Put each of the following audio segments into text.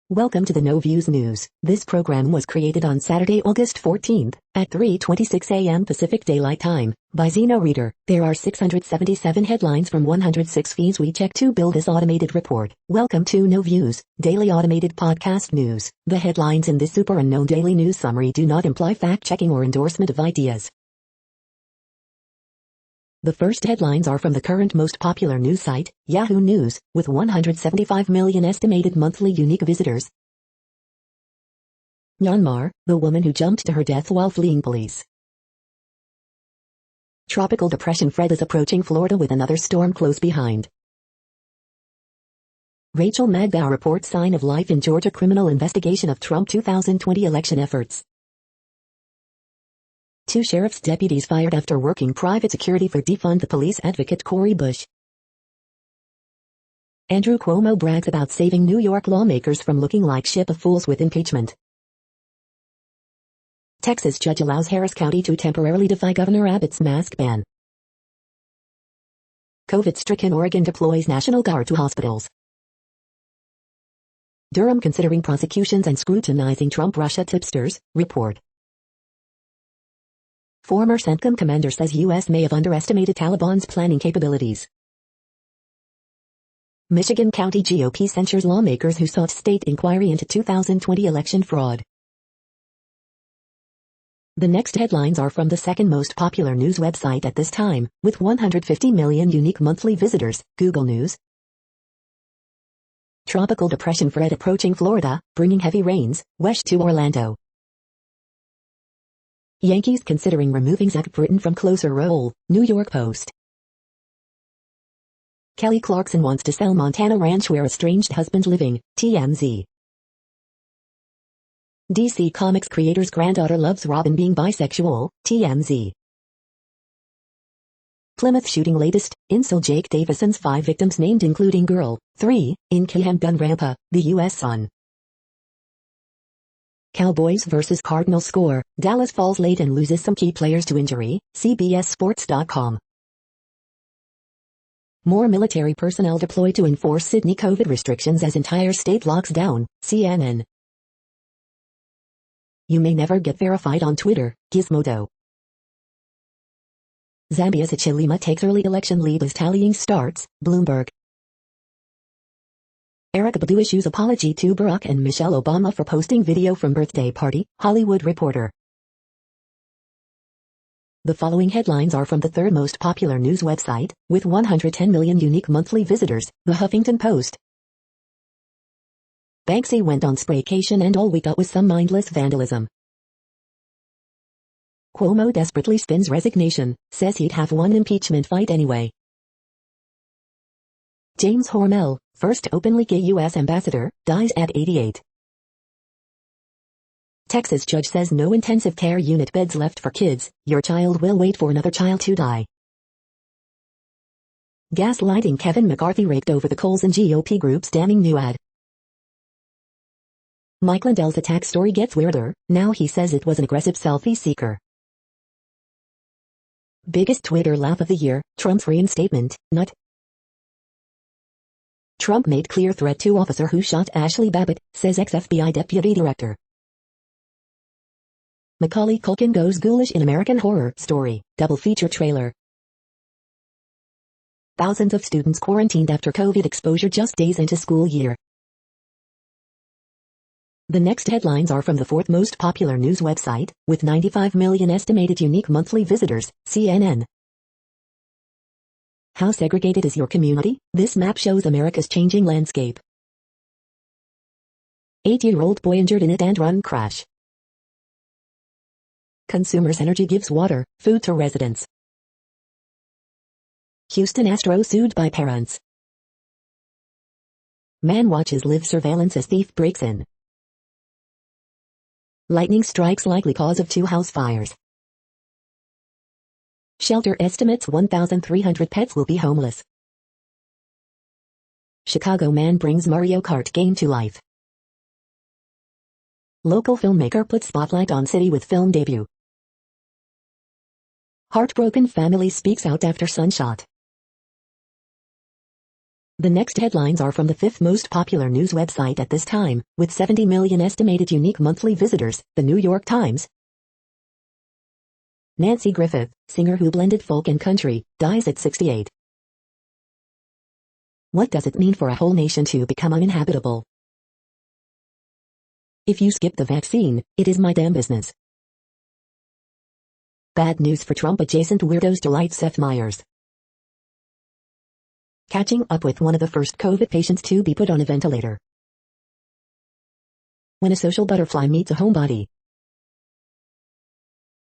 Welcome to the No Views News. This program was created on Saturday, August 14th, at 3:26 a.m. Pacific Daylight Time, by Zeno Reader. There are 677 headlines from 106 feeds we check to build this automated report. Welcome to No Views, daily automated podcast news. The headlines in this super unknown daily news summary do not imply fact-checking or endorsement of ideas. The first headlines are from the current most popular news site, Yahoo News, with 175 million estimated monthly unique visitors. Myanmar, the woman who jumped to her death while fleeing police. Tropical depression Fred is approaching Florida with another storm close behind. Rachel Maddow reports sign of life in Georgia criminal investigation of Trump 2020 election efforts. 2 sheriff's deputies fired after working private security for defund the police advocate Cori Bush. Andrew Cuomo brags about saving New York lawmakers from looking like ship of fools with impeachment. Texas judge allows Harris County to temporarily defy Governor Abbott's mask ban. COVID-stricken Oregon deploys National Guard to hospitals. Durham considering prosecutions and scrutinizing Trump-Russia tipsters, report. Former CENTCOM commander says U.S. may have underestimated Taliban's planning capabilities. Michigan County GOP censures lawmakers who sought state inquiry into 2020 election fraud. The next headlines are from the second most popular news website at this time, with 150 million unique monthly visitors, Google News. Tropical depression Fred approaching Florida, bringing heavy rains, west to Orlando. Yankees considering removing Zach Britton from closer role, New York Post. Kelly Clarkson wants to sell Montana ranch where estranged husband living, TMZ. DC Comics creator's granddaughter loves Robin being bisexual, TMZ. Plymouth shooting latest, Insel Jake Davison's 5 victims named including girl, 3, in Camp Gun Rampa, the U.S. Sun. Cowboys vs. Cardinals score, Dallas falls late and loses some key players to injury, CBSSports.com. More military personnel deployed to enforce Sydney COVID restrictions as entire state locks down, CNN. You may never get verified on Twitter, Gizmodo. Zambia's Hichilema takes early election lead as tallying starts, Bloomberg. Erykah Badu issues apology to Barack and Michelle Obama for posting video from birthday party, Hollywood Reporter. The following headlines are from the third most popular news website, with 110 million unique monthly visitors, The Huffington Post. Banksy went on spraycation and all we got was some mindless vandalism. Cuomo desperately spins resignation, says he'd have won impeachment fight anyway. James Hormel, first openly gay U.S. ambassador, dies at 88. Texas judge says no intensive care unit beds left for kids, your child will wait for another child to die. Gaslighting Kevin McCarthy raked over the coals in GOP groups damning new ad. Mike Lindell's attack story gets weirder, now he says it was an aggressive selfie seeker. Biggest Twitter laugh of the year, Trump's reinstatement, nut. Trump made clear threat to officer who shot Ashley Babbitt, says ex-FBI deputy director. Macaulay Culkin goes ghoulish in American Horror Story, double feature trailer. Thousands of students quarantined after COVID exposure just days into school year. The next headlines are from the fourth most popular news website, with 95 million estimated unique monthly visitors, CNN. How segregated is your community? This map shows America's changing landscape. 8-year-old boy injured in hit-and-run crash. Consumers Energy gives water, food to residents. Houston Astros sued by parents. Man watches live surveillance as thief breaks in. Lightning strikes likely cause of 2 house fires. Shelter estimates 1,300 pets will be homeless. Chicago man brings Mario Kart game to life. Local filmmaker puts spotlight on city with film debut. Heartbroken family speaks out after son shot. The next headlines are from the fifth most popular news website at this time, with 70 million estimated unique monthly visitors, the New York Times. Nancy Griffith, singer who blended folk and country, dies at 68. What does it mean for a whole nation to become uninhabitable? If you skip the vaccine, it is my damn business. Bad news for Trump-adjacent weirdos, delight Seth Meyers. Catching up with one of the first COVID patients to be put on a ventilator. When a social butterfly meets a homebody.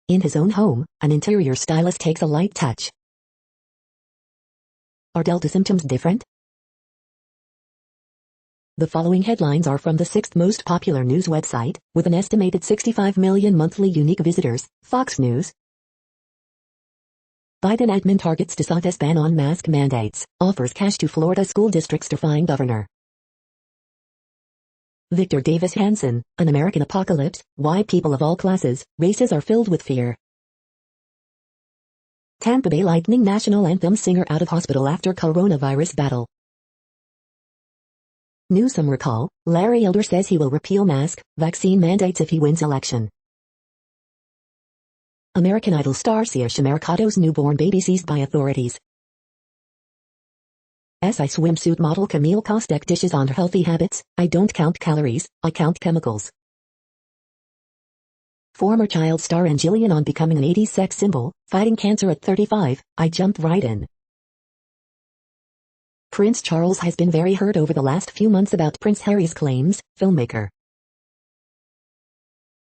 In his own home, an interior stylist takes a light touch. Are Delta symptoms different? The following headlines are from the sixth most popular news website, with an estimated 65 million monthly unique visitors, Fox News. Biden admin targets DeSantis ban on mask mandates, offers cash to Florida school districts defying governor. Victor Davis Hanson, An American Apocalypse, Why People of All Classes, Races Are Filled with Fear. Tampa Bay Lightning national anthem singer out of hospital after coronavirus battle. Newsom recall, Larry Elder says he will repeal mask, vaccine mandates if he wins election. American Idol star Sia Mercado's newborn baby seized by authorities. SI swimsuit model Camille Kostek dishes on her healthy habits, I don't count calories, I count chemicals. Former child star Angelina on becoming an 80s sex symbol, fighting cancer at 35, I jumped right in. Prince Charles has been very hurt over the last few months about Prince Harry's claims, filmmaker.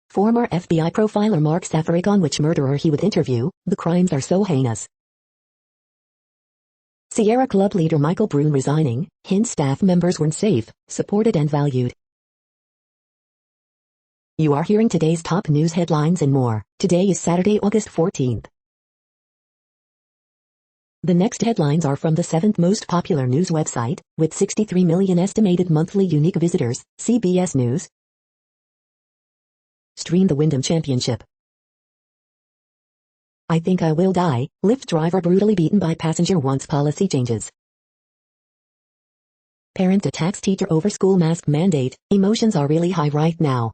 Former FBI profiler Mark Safaric on which murderer he would interview, the crimes are so heinous. Sierra Club leader Michael Brune resigning, hints staff members weren't safe, supported and valued. You are hearing today's top news headlines and more. Today is Saturday, August 14th. The next headlines are from the seventh most popular news website, with 63 million estimated monthly unique visitors, CBS News. Stream the Wyndham Championship. I think I will die, Lyft driver brutally beaten by passenger wants policy changes. Parent attacks teacher over school mask mandate, emotions are really high right now.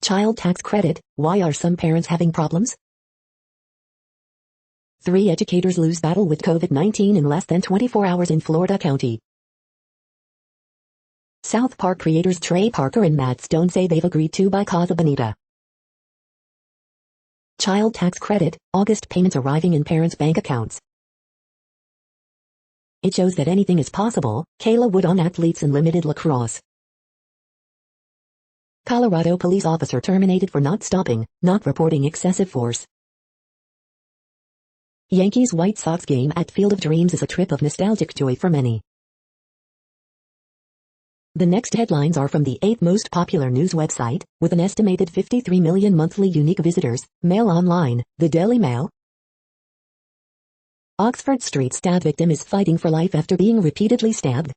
Child tax credit, why are some parents having problems? 3 educators lose battle with COVID-19 in less than 24 hours in Florida County. South Park creators Trey Parker and Matt Stone say they've agreed to buy Casa Bonita. Child tax credit, August payments arriving in parents' bank accounts. It shows that anything is possible, Kayla Wood on athletes in limited lacrosse. Colorado police officer terminated for not stopping, not reporting excessive force. Yankees-White Sox game at Field of Dreams is a trip of nostalgic joy for many. The next headlines are from the 8th most popular news website, with an estimated 53 million monthly unique visitors, Mail Online, the Daily Mail. Oxford Street stab victim is fighting for life after being repeatedly stabbed.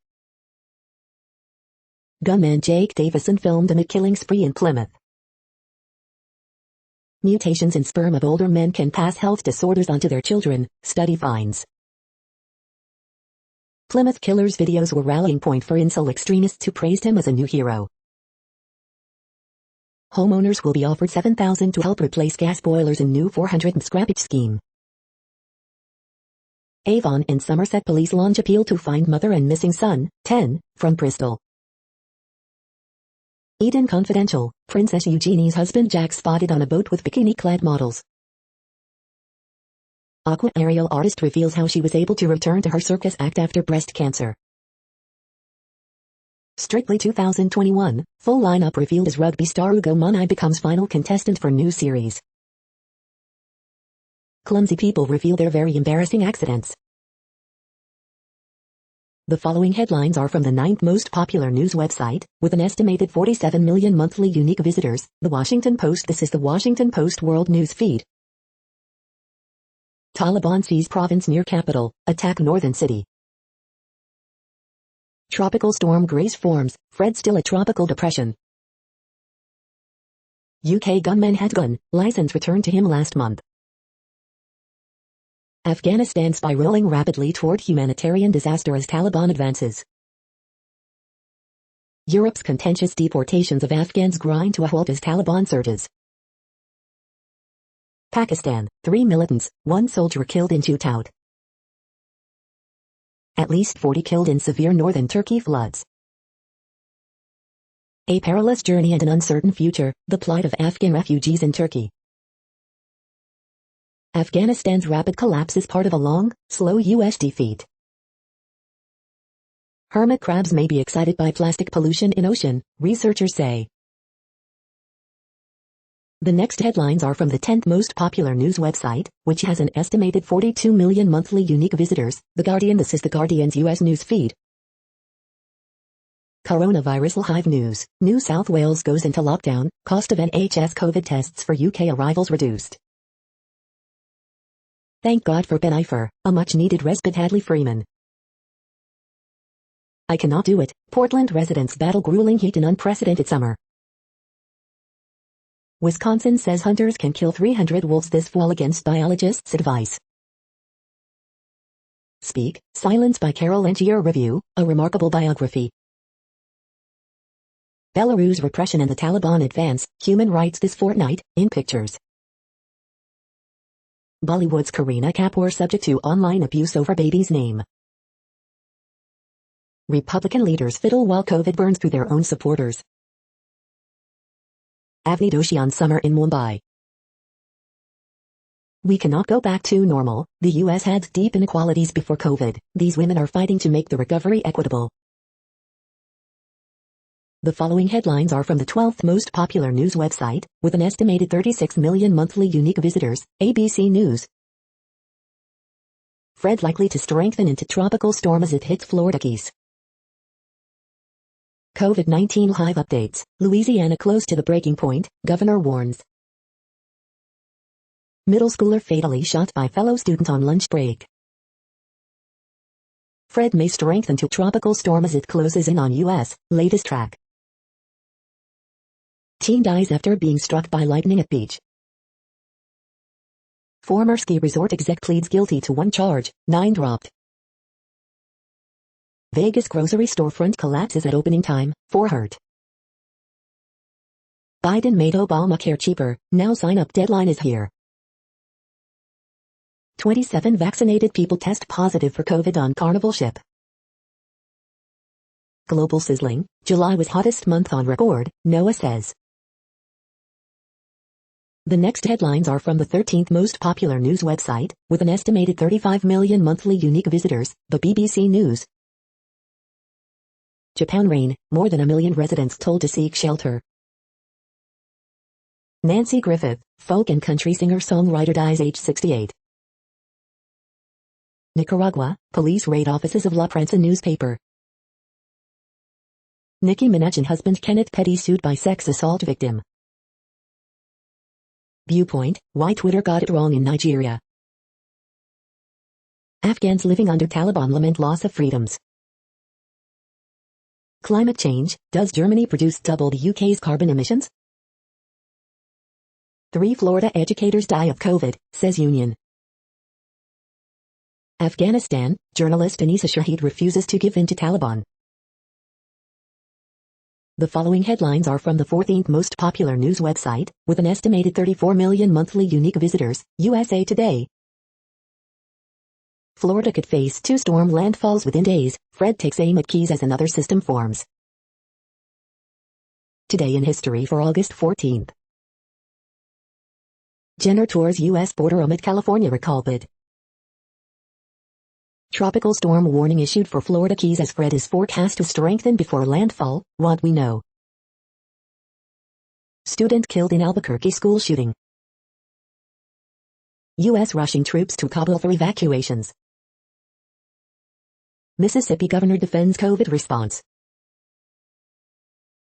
Gunman Jake Davison filmed amid killing spree in Plymouth. Mutations in sperm of older men can pass health disorders onto their children, study finds. Plymouth killer's videos were rallying point for incel extremists who praised him as a new hero. Homeowners will be offered $7,000 to help replace gas boilers in new 400 scrappage scheme. Avon and Somerset police launch appeal to find mother and missing son, 10, from Bristol. Eden Confidential, Princess Eugenie's husband Jack spotted on a boat with bikini-clad models. Aqua aerial artist reveals how she was able to return to her circus act after breast cancer. Strictly 2021, full lineup revealed as rugby star Ugo Monai becomes final contestant for new series. Clumsy people reveal their very embarrassing accidents. The following headlines are from the 9th most popular news website, with an estimated 47 million monthly unique visitors, The Washington Post. This is the Washington Post World News Feed. Taliban seize province near capital, attack northern city. Tropical storm Grace forms, Fred still a tropical depression. UK gunman had gun license returned to him last month. Afghanistan spiraling rapidly toward humanitarian disaster as Taliban advances. Europe's contentious deportations of Afghans grind to a halt as Taliban surges. Pakistan, 3 militants, 1 soldier killed in shootout. At least 40 killed in severe northern Turkey floods. A perilous journey and an uncertain future, the plight of Afghan refugees in Turkey. Afghanistan's rapid collapse is part of a long, slow U.S. defeat. Hermit crabs may be excited by plastic pollution in ocean, researchers say. The next headlines are from the 10th most popular news website, which has an estimated 42 million monthly unique visitors, The Guardian. This is The Guardian's U.S. news feed. Coronavirus Live News. New South Wales goes into lockdown, cost of NHS COVID tests for UK arrivals reduced. Thank God for Ben Ifer, a much-needed respite. Hadley Freeman. I cannot do it. Portland residents battle grueling heat in unprecedented summer. Wisconsin says hunters can kill 300 wolves this fall against biologists' advice. Speak, Silence by Carol Angier Review, a remarkable biography. Belarus repression and the Taliban advance, human rights this fortnight, in pictures. Bollywood's Kareena Kapoor subject to online abuse over baby's name. Republican leaders fiddle while COVID burns through their own supporters. Avni Doshi on summer in Mumbai. We cannot go back to normal. The U.S. had deep inequalities before COVID. These women are fighting to make the recovery equitable. The following headlines are from the 12th most popular news website, with an estimated 36 million monthly unique visitors, ABC News. Fred likely to strengthen into tropical storm as it hits Florida Keys. COVID-19 live updates. Louisiana close to the breaking point, governor warns. Middle schooler fatally shot by fellow student on lunch break. Fred may strengthen to tropical storm as it closes in on U.S. latest track. Teen dies after being struck by lightning at beach. Former ski resort exec pleads guilty to 1 charge, 9 dropped. Vegas grocery storefront collapses at opening time, 4 hurt. Biden made Obamacare cheaper, now sign-up deadline is here. 27 vaccinated people test positive for COVID on Carnival ship. Global sizzling, July was hottest month on record, NOAA says. The next headlines are from the 13th most popular news website, with an estimated 35 million monthly unique visitors, the BBC News. Japan rain, more than 1 million residents told to seek shelter. Nancy Griffith, folk and country singer-songwriter dies age 68. Nicaragua, police raid offices of La Prensa newspaper. Nicki Minaj and husband Kenneth Petty sued by sex assault victim. Viewpoint, why Twitter got it wrong in Nigeria. Afghans living under Taliban lament loss of freedoms. Climate change, does Germany produce double the UK's carbon emissions? 3 Florida educators die of COVID, says union. Afghanistan, journalist Anisa Shahid refuses to give in to Taliban. The following headlines are from the 14th most popular news website, with an estimated 34 million monthly unique visitors, USA Today. Florida could face 2 storm landfalls within days, Fred takes aim at Keys as another system forms. Today in history for August 14th. Jenner tours U.S. border amid California recall bid. Tropical storm warning issued for Florida Keys as Fred is forecast to strengthen before landfall, what we know. Student killed in Albuquerque school shooting. U.S. rushing troops to Kabul for evacuations. Mississippi governor defends COVID response.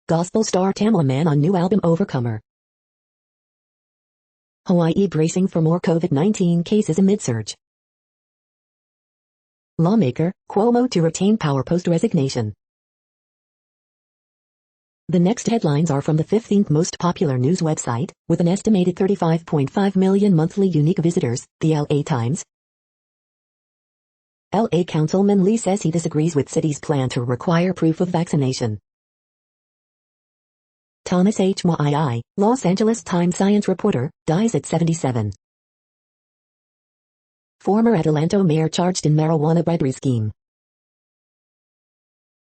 Gospel star Tamla Mann on new album Overcomer. Hawaii bracing for more COVID-19 cases amid surge. Lawmaker, Cuomo to retain power post-resignation. The next headlines are from the 15th most popular news website, with an estimated 35.5 million monthly unique visitors, the LA Times. LA Councilman Lee says he disagrees with city's plan to require proof of vaccination. Thomas H. Mwai, Los Angeles Times science reporter, dies at 77. Former Adelanto mayor charged in marijuana bribery scheme.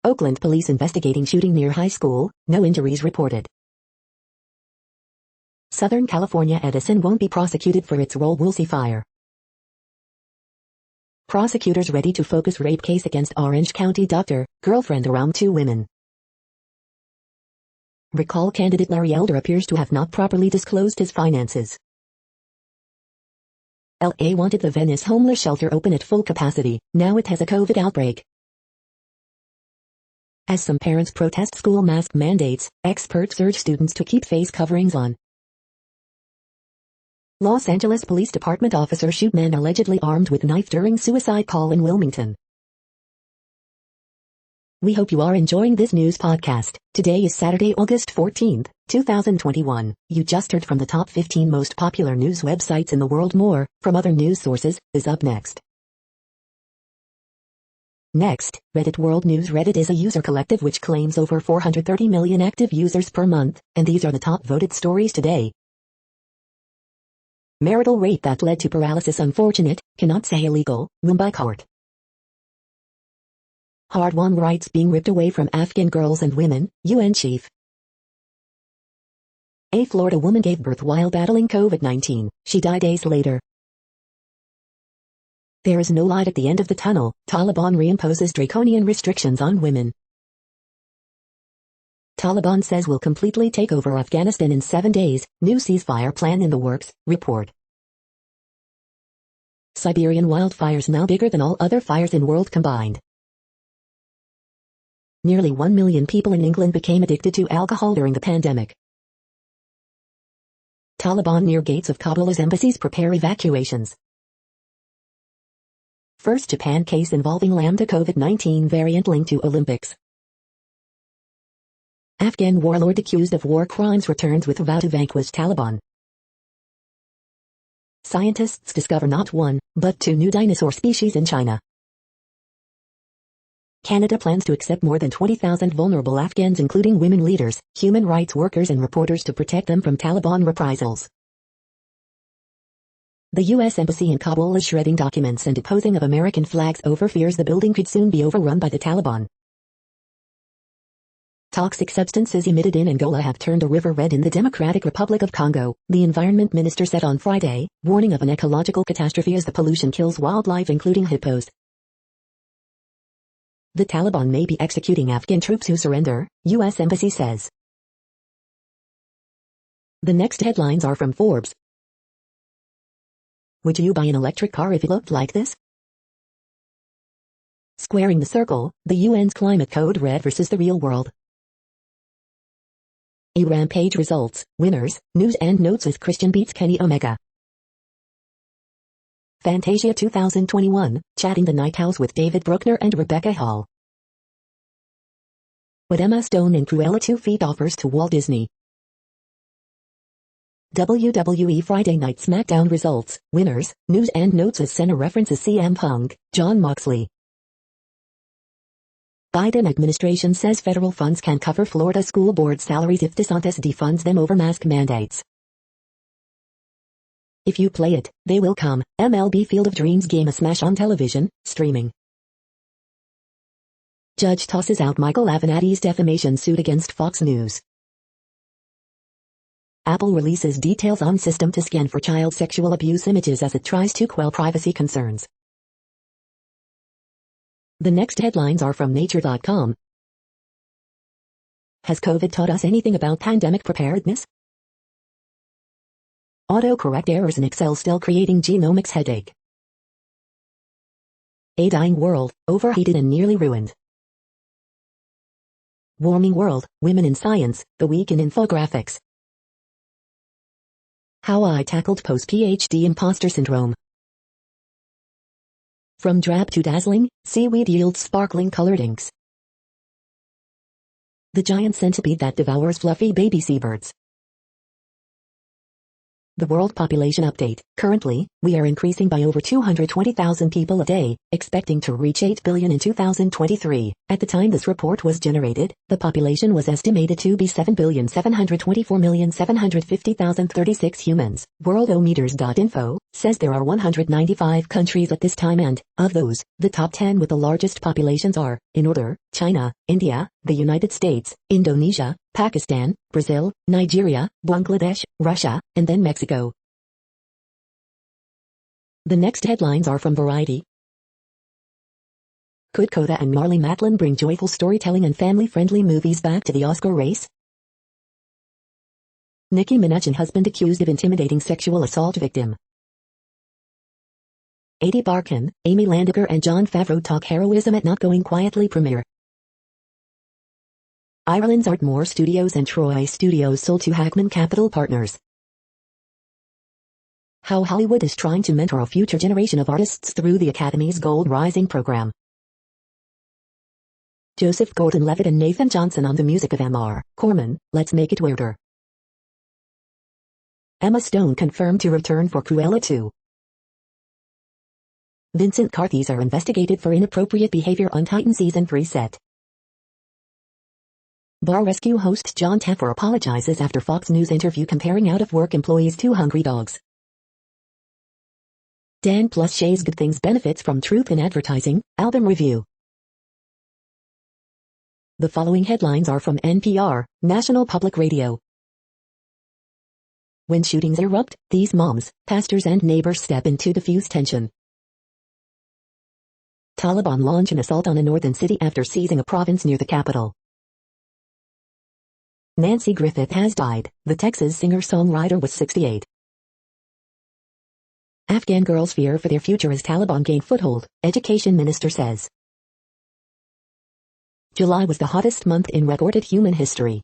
Oakland police investigating shooting near high school, no injuries reported. Southern California Edison won't be prosecuted for its role Woolsey fire. Prosecutors ready to focus rape case against Orange County doctor, girlfriend around 2 women. Recall candidate Larry Elder appears to have not properly disclosed his finances. LA wanted the Venice homeless shelter open at full capacity, now it has a COVID outbreak. As some parents protest school mask mandates, experts urge students to keep face coverings on. Los Angeles Police Department officer shoot man allegedly armed with knife during suicide call in Wilmington. We hope you are enjoying this news podcast. Today is Saturday, August 14th, 2021. You just heard from the top 15 most popular news websites in the world. More, from other news sources, is up next. Next, Reddit World News. Reddit is a user collective which claims over 430 million active users per month, and these are the top voted stories today. Marital rape that led to paralysis unfortunate, cannot say illegal, Mumbai court. Hard-won rights being ripped away from Afghan girls and women, UN chief. A Florida woman gave birth while battling COVID-19, she died days later. There is no light at the end of the tunnel, Taliban reimposes draconian restrictions on women. Taliban says will completely take over Afghanistan in 7 days, new ceasefire plan in the works, report. Siberian wildfires now bigger than all other fires in world combined. Nearly 1 million people in England became addicted to alcohol during the pandemic. Taliban near gates of Kabul as embassies prepare evacuations. First Japan case involving Lambda COVID-19 variant linked to Olympics. Afghan warlord accused of war crimes returns with vow to vanquish Taliban. Scientists discover not 1, but 2 new dinosaur species in China. Canada plans to accept more than 20,000 vulnerable Afghans including women leaders, human rights workers and reporters to protect them from Taliban reprisals. The U.S. Embassy in Kabul is shredding documents and deposing of American flags over fears the building could soon be overrun by the Taliban. Toxic substances emitted in Angola have turned a river red in the Democratic Republic of Congo, the environment minister said on Friday, warning of an ecological catastrophe as the pollution kills wildlife including hippos. The Taliban may be executing Afghan troops who surrender, U.S. Embassy says. The next headlines are from Forbes. Would you buy an electric car if it looked like this? Squaring the circle, the UN's climate code read versus the real world. A rampage results, winners, news and notes with Christian beats Kenny Omega. Fantasia 2021, chatting the Night House with David Bruckner and Rebecca Hall. What Emma Stone in Cruella 2 Feet offers to Walt Disney. WWE Friday Night SmackDown results, winners, news and notes as Cena references CM Punk, Jon Moxley. Biden administration says federal funds can cover Florida school board salaries if DeSantis defunds them over mask mandates. If you play it, they will come. MLB Field of Dreams game a smash on television, streaming. Judge tosses out Michael Avenatti's defamation suit against Fox News. Apple releases details on system to scan for child sexual abuse images as it tries to quell privacy concerns. The next headlines are from Nature.com. Has COVID taught us anything about pandemic preparedness? Autocorrect errors in Excel still creating genomics headache. A dying world, overheated and nearly ruined. Warming world, women in science, the week in infographics. How I tackled post-PhD imposter syndrome. From drab to dazzling, seaweed yields sparkling colored inks. The giant centipede that devours fluffy baby seabirds. The world population update. Currently, we are increasing by over 220,000 people a day, expecting to reach 8 billion in 2023. At the time this report was generated, the population was estimated to be 7,724,750,036 humans. Worldometers.info says there are 195 countries at this time and, of those, the top 10 with the largest populations are, in order, China, India, the United States, Indonesia, Pakistan, Brazil, Nigeria, Bangladesh, Russia, and then Mexico. The next headlines are from Variety. Could Coda and Marlee Matlin bring joyful storytelling and family-friendly movies back to the Oscar race? Nicki Minaj and husband accused of intimidating sexual assault victim. Adi Barkan, Amy Landiger and Jon Favreau talk heroism at Not Going Quietly premiere. Ireland's Artmore Studios and Troy Studios sold to Hackman Capital Partners. How Hollywood is trying to mentor a future generation of artists through the Academy's Gold Rising program. Joseph Gordon-Levitt and Nathan Johnson on the music of M.R. Corman, Let's Make It Weirder. Emma Stone confirmed to return for Cruella 2. Vincent Carthy's are investigated for inappropriate behavior on Titan Season 3 set. Bar Rescue host John Taffer apologizes after Fox News interview comparing out-of-work employees to hungry dogs. Dan plus Shay's Good Things benefits from truth in advertising, album review. The following headlines are from NPR, National Public Radio. When shootings erupt, these moms, pastors and neighbors step in to diffuse tension. Taliban launch an assault on a northern city after seizing a province near the capital. Nancy Griffith has died. The Texas singer-songwriter was 68. Afghan girls fear for their future as Taliban gain foothold, Education Minister says. July was the hottest month in recorded human history.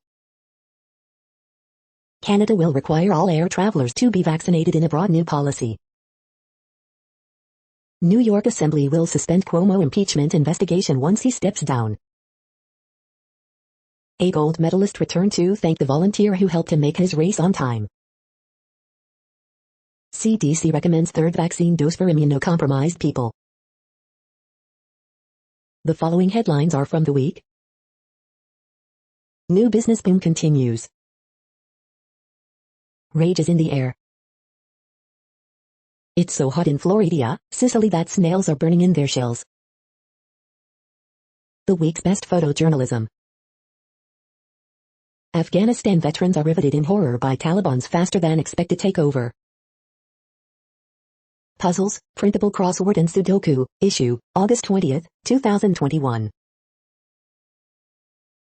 Canada will require all air travelers to be vaccinated in a broad new policy. New York Assembly will suspend Cuomo impeachment investigation once he steps down. A gold medalist returned to thank the volunteer who helped him make his race on time. CDC recommends third vaccine dose for immunocompromised people. The following headlines are from The Week. New business boom continues. Rage is in the air. It's so hot in Florida, Sicily that snails are burning in their shells. The week's best photojournalism. Afghanistan veterans are riveted in horror by Taliban's faster-than-expected takeover. Puzzles, Printable Crossword and Sudoku, issue, August 20, 2021.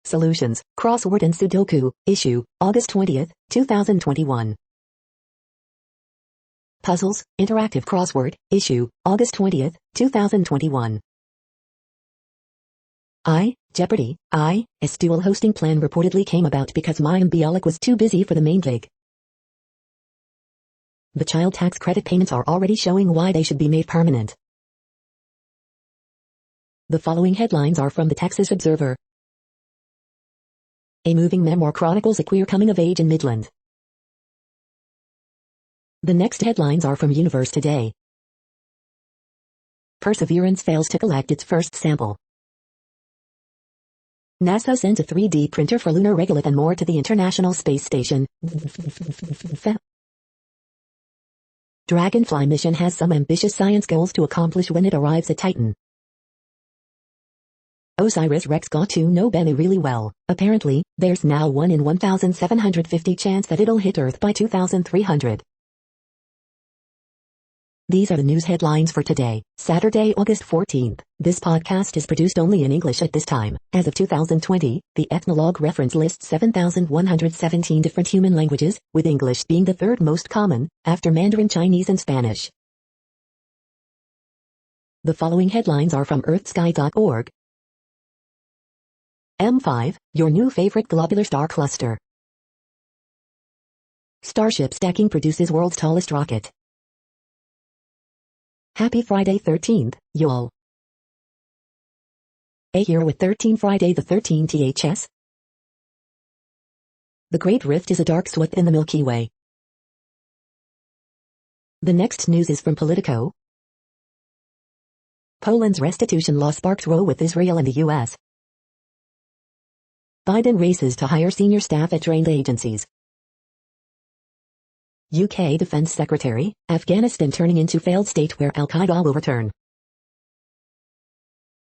Solutions, Crossword and Sudoku, issue, August 20, 2021. Puzzles, Interactive Crossword, issue, August 20, 2021. Jeopardy! A dual hosting plan reportedly came about because Mayim Bialik was too busy for the main gig. The child tax credit payments are already showing why they should be made permanent. The following headlines are from the Texas Observer. A moving memoir chronicles a queer coming of age in Midland. The next headlines are from Universe Today. Perseverance fails to collect its first sample. NASA sends a 3D printer for lunar regolith and more to the International Space Station. Dragonfly mission has some ambitious science goals to accomplish when it arrives at Titan. OSIRIS-REx got to know Bennu really well. Apparently, there's now 1 in 1,750 chance that it'll hit Earth by 2300. These are the news headlines for today, Saturday, August 14th. This podcast is produced only in English at this time. As of 2020, the Ethnologue reference lists 7,117 different human languages, with English being the third most common, after Mandarin Chinese and Spanish. The following headlines are from earthsky.org. M5, your new favorite globular star cluster. Starship stacking produces world's tallest rocket. Happy Friday 13th, y'all. A year with 13 Friday the 13th THS. The Great Rift is a dark swath in the Milky Way. The next news is from Politico. Poland's restitution law sparked row with Israel and the U.S. Biden races to hire senior staff at trained agencies. UK Defense Secretary, Afghanistan turning into failed state where Al-Qaeda will return.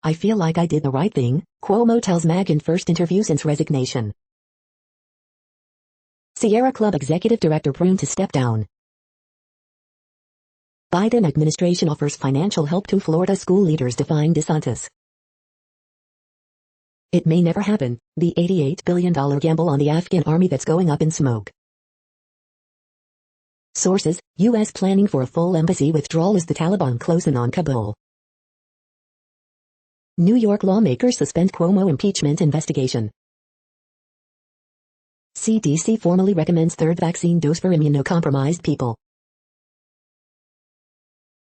I feel like I did the right thing, Cuomo tells MAG in first interview since resignation. Sierra Club executive director prone to step down. Biden administration offers financial help to Florida school leaders defying DeSantis. It may never happen, the $88 billion gamble on the Afghan army that's going up in smoke. Sources, U.S. planning for a full embassy withdrawal as the Taliban close in on Kabul. New York lawmakers suspend Cuomo impeachment investigation. CDC formally recommends third vaccine dose for immunocompromised people.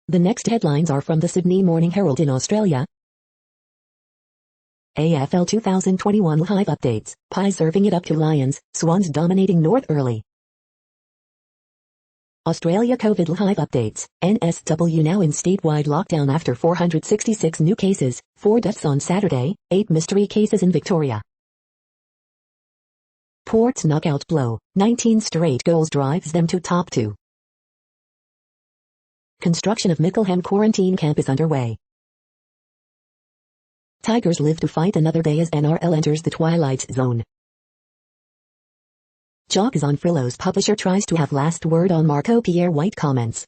The next headlines are from the Sydney Morning Herald in Australia. AFL 2021 live updates, Pies serving it up to Lions, Swans dominating North early. Australia COVID live updates, NSW now in statewide lockdown after 466 new cases, 4 deaths on Saturday, 8 mystery cases in Victoria. Port's knockout blow, 19 straight goals drives them to top 2. Construction of Mickleham quarantine camp is underway. Tigers live to fight another day as NRL enters the twilight zone. Jock is on Frillo's publisher tries to have last word on Marco Pierre White comments.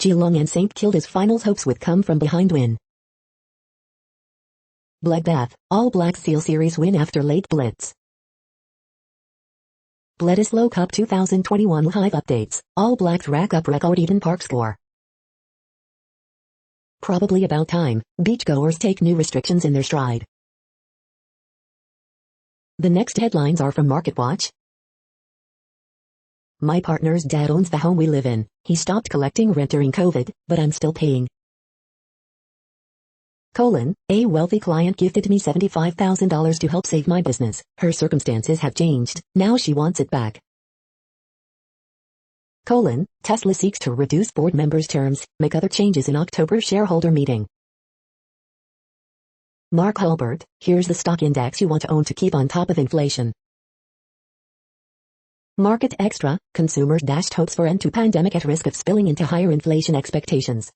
Geelong and St Kilda's finals hopes with come from behind win. Bloodbath, All Blacks Seal Series win after late blitz. Bledisloe Cup 2021 live updates, All Blacks rack up record Eden Park score. Probably about time, beachgoers take new restrictions in their stride. The next headlines are from MarketWatch. My partner's dad owns the home we live in. He stopped collecting rent during COVID, but I'm still paying. A wealthy client gifted me $75,000 to help save my business. Her circumstances have changed. Now she wants it back. Tesla seeks to reduce board members' terms, make other changes in October shareholder meeting. Mark Hulbert, here's the stock index you want to own to keep on top of inflation. Market Extra, consumers dashed hopes for end to pandemic at risk of spilling into higher inflation expectations.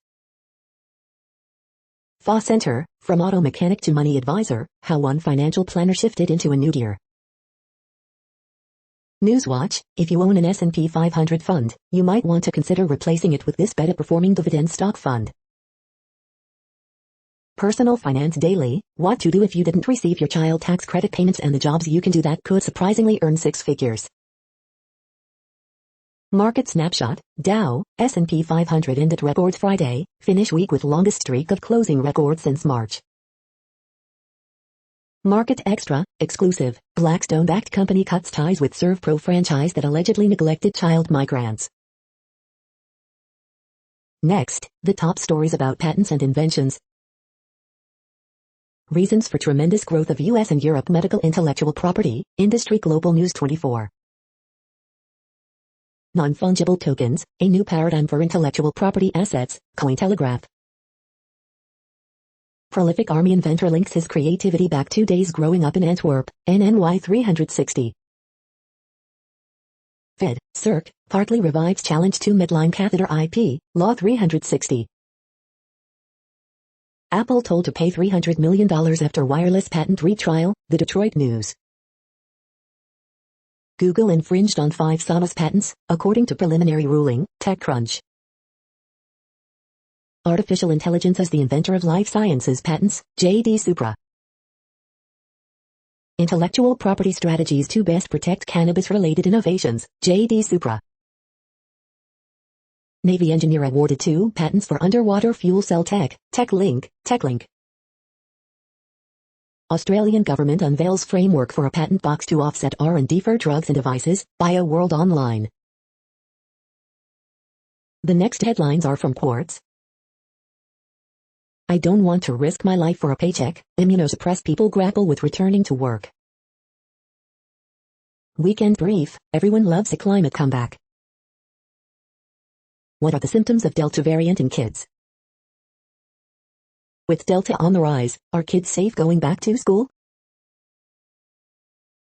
FA Center, from auto mechanic to money advisor, how one financial planner shifted into a new gear. Newswatch, if you own an S&P 500 fund, you might want to consider replacing it with this better-performing dividend stock fund. Personal Finance Daily, what to do if you didn't receive your child tax credit payments and the jobs you can do that could surprisingly earn 6 figures. Market Snapshot, Dow, S&P 500 ended records Friday, finish week with longest streak of closing records since March. Market Extra, exclusive, Blackstone-backed company cuts ties with ServPro franchise that allegedly neglected child migrants. Next, the top stories about patents and inventions. Reasons for tremendous growth of U.S. and Europe medical intellectual property, Industry Global News 24. Non-fungible tokens, a new paradigm for intellectual property assets, Cointelegraph. Prolific army inventor links his creativity back 2 days growing up in Antwerp, NNY 360. Fed, Cirque, partly revives challenge to midline catheter IP, Law 360. Apple told to pay $300 million after wireless patent retrial, the Detroit News. Google infringed on 5 Sonos patents, according to preliminary ruling, TechCrunch. Artificial intelligence as the inventor of life sciences patents, J.D. Supra. Intellectual property strategies to best protect cannabis-related innovations, J.D. Supra. Navy engineer awarded 2 patents for underwater fuel cell tech, TechLink. Australian government unveils framework for a patent box to offset R&D for drugs and devices, BioWorld Online. The next headlines are from Quartz. I don't want to risk my life for a paycheck, immunosuppressed people grapple with returning to work. Weekend Brief, everyone loves a climate comeback. What are the symptoms of Delta variant in kids? With Delta on the rise, are kids safe going back to school?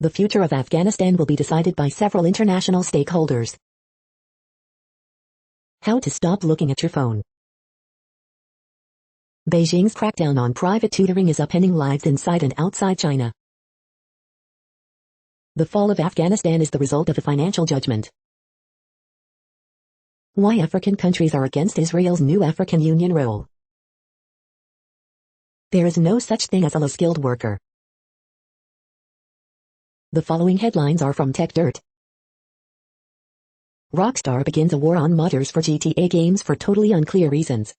The future of Afghanistan will be decided by several international stakeholders. How to stop looking at your phone. Beijing's crackdown on private tutoring is upending lives inside and outside China. The fall of Afghanistan is the result of a financial judgment. Why African countries are against Israel's new African Union role. There is no such thing as a low-skilled worker. The following headlines are from TechDirt. Rockstar begins a war on modders for GTA games for totally unclear reasons.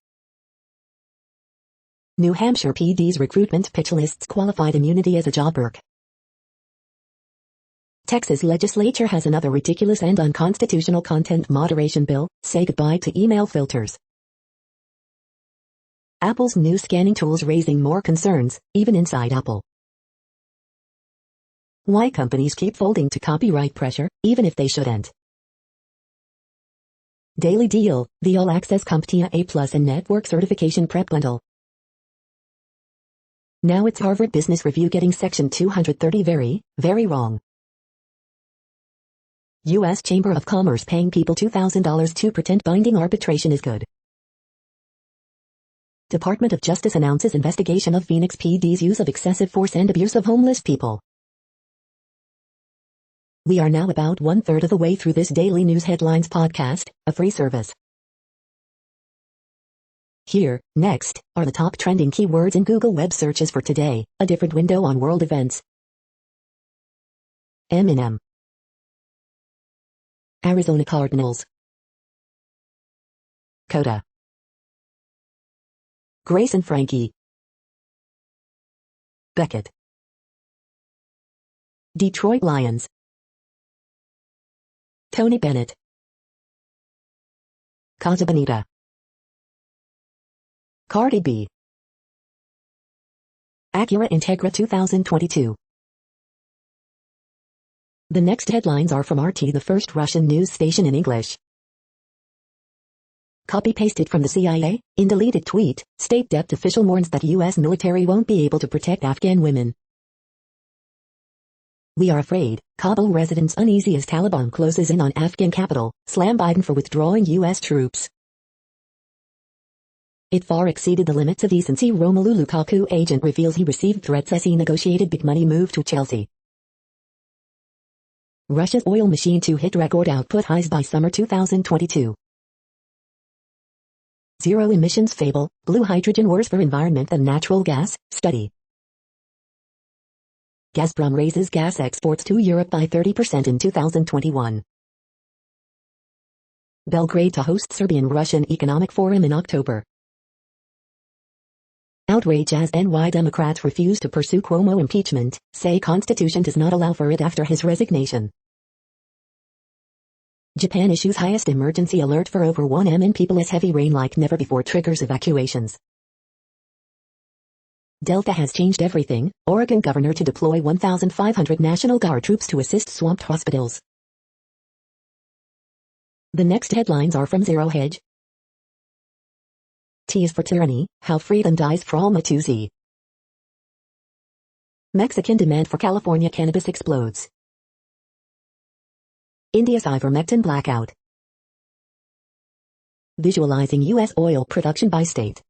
New Hampshire PD's recruitment pitch lists qualified immunity as a job perk. Texas legislature has another ridiculous and unconstitutional content moderation bill. Say goodbye to email filters. Apple's new scanning tools raising more concerns, even inside Apple. Why companies keep folding to copyright pressure, even if they shouldn't. Daily Deal, the all-access CompTIA A+ and Network Certification Prep Bundle. Now it's Harvard Business Review getting Section 230 very, very wrong. U.S. Chamber of Commerce paying people $2,000 to pretend binding arbitration is good. Department of Justice announces investigation of Phoenix PD's use of excessive force and abuse of homeless people. We are now about 1/3 of the way through this daily news headlines podcast, a free service. Here, next, are the top trending keywords in Google web searches for today, a different window on world events. Eminem. Arizona Cardinals. Coda. Grace and Frankie. Beckett. Detroit Lions. Tony Bennett. Casa Bonita. Cardi B. Acura Integra 2022. The next headlines are from RT, the first Russian news station in English. Copy-pasted from the CIA, in deleted tweet, State Dept official warns that U.S. military won't be able to protect Afghan women. We are afraid, Kabul residents uneasy as Taliban closes in on Afghan capital, slam Biden for withdrawing U.S. troops. It far exceeded the limits of decency. Romelu Lukaku agent reveals he received threats as he negotiated big money move to Chelsea. Russia's oil machine to hit record output highs by summer 2022. Zero emissions fable, blue hydrogen worse for environment than natural gas, study. Gazprom raises gas exports to Europe by 30% in 2021. Belgrade to host Serbian-Russian Economic Forum in October. Outrage as NY Democrats refuse to pursue Cuomo impeachment, say Constitution does not allow for it after his resignation. Japan issues highest emergency alert for over 1 million people as heavy rain like never before triggers evacuations. Delta has changed everything, Oregon governor to deploy 1,500 National Guard troops to assist swamped hospitals. The next headlines are from Zero Hedge. T is for tyranny, how freedom dies for Alma 2Z. Mexican demand for California cannabis explodes. India's ivermectin blackout. Visualizing U.S. oil production by state.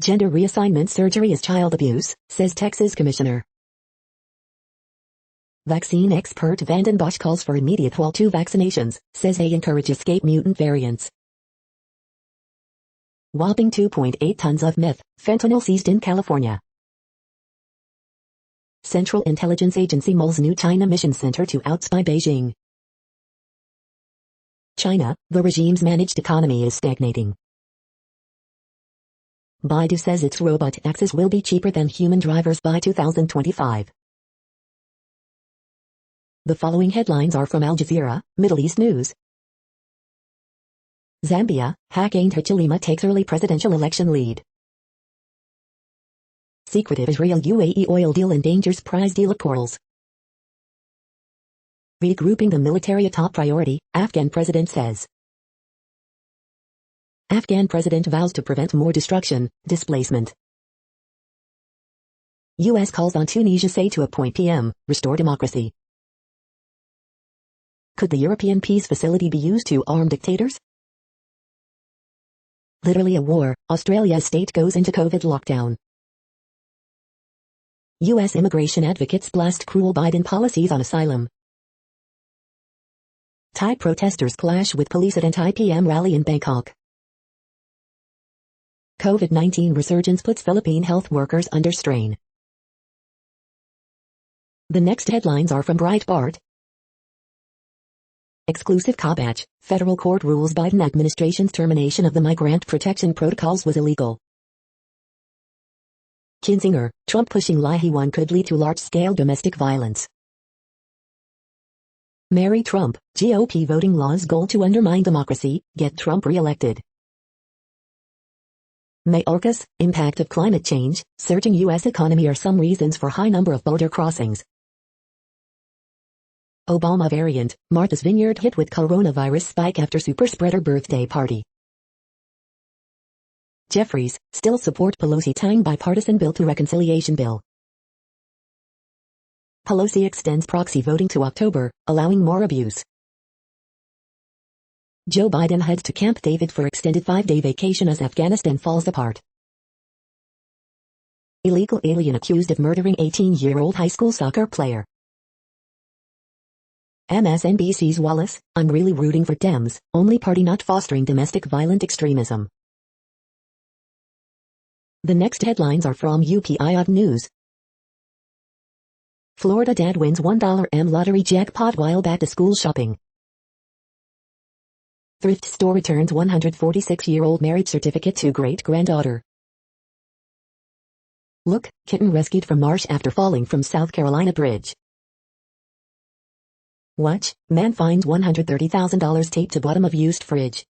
Gender reassignment surgery is child abuse, says Texas commissioner. Vaccine expert Vanden Bosch calls for immediate halt to vaccinations, says they encourage escape mutant variants. Whopping 2.8 tons of meth, fentanyl seized in California. Central Intelligence Agency mulls new China mission center to outspy Beijing. China, the regime's managed economy is stagnating. Baidu says its robot taxis will be cheaper than human drivers by 2025. The following headlines are from Al Jazeera, Middle East News. Zambia, Hakainde Hichilema takes early presidential election lead. Secretive Israel-UAE oil deal endangers prize deal of corals. Regrouping the military a top priority, Afghan president says. Afghan president vows to prevent more destruction, displacement. U.S. calls on Tunisia say to appoint PM, restore democracy. Could the European peace facility be used to arm dictators? Literally a war, Australia's state goes into COVID lockdown. U.S. immigration advocates blast cruel Biden policies on asylum. Thai protesters clash with police at anti-PM rally in Bangkok. COVID-19 resurgence puts Philippine health workers under strain. The next headlines are from Breitbart. Exclusive Kabach, federal court rules Biden administration's termination of the migrant protection protocols was illegal. Kinzinger, Trump pushing lie he won could lead to large-scale domestic violence. Marry Trump, GOP voting laws goal to undermine democracy, get Trump re-elected. Mayorkas, impact of climate change, surging U.S. economy are some reasons for high number of border crossings. Obama variant, Martha's Vineyard hit with coronavirus spike after superspreader birthday party. Jeffries, still support Pelosi tying bipartisan bill to reconciliation bill. Pelosi extends proxy voting to October, allowing more abuse. Joe Biden heads to Camp David for extended 5-day vacation as Afghanistan falls apart. Illegal alien accused of murdering 18-year-old high school soccer player. MSNBC's Wallace, I'm really rooting for Dems, only party not fostering domestic violent extremism. The next headlines are from UPI News. Florida dad wins $1 lottery jackpot while back to school shopping. Thrift store returns 146-year-old marriage certificate to great-granddaughter. Look, kitten rescued from marsh after falling from South Carolina bridge. Watch, man finds $130,000 taped to bottom of used fridge.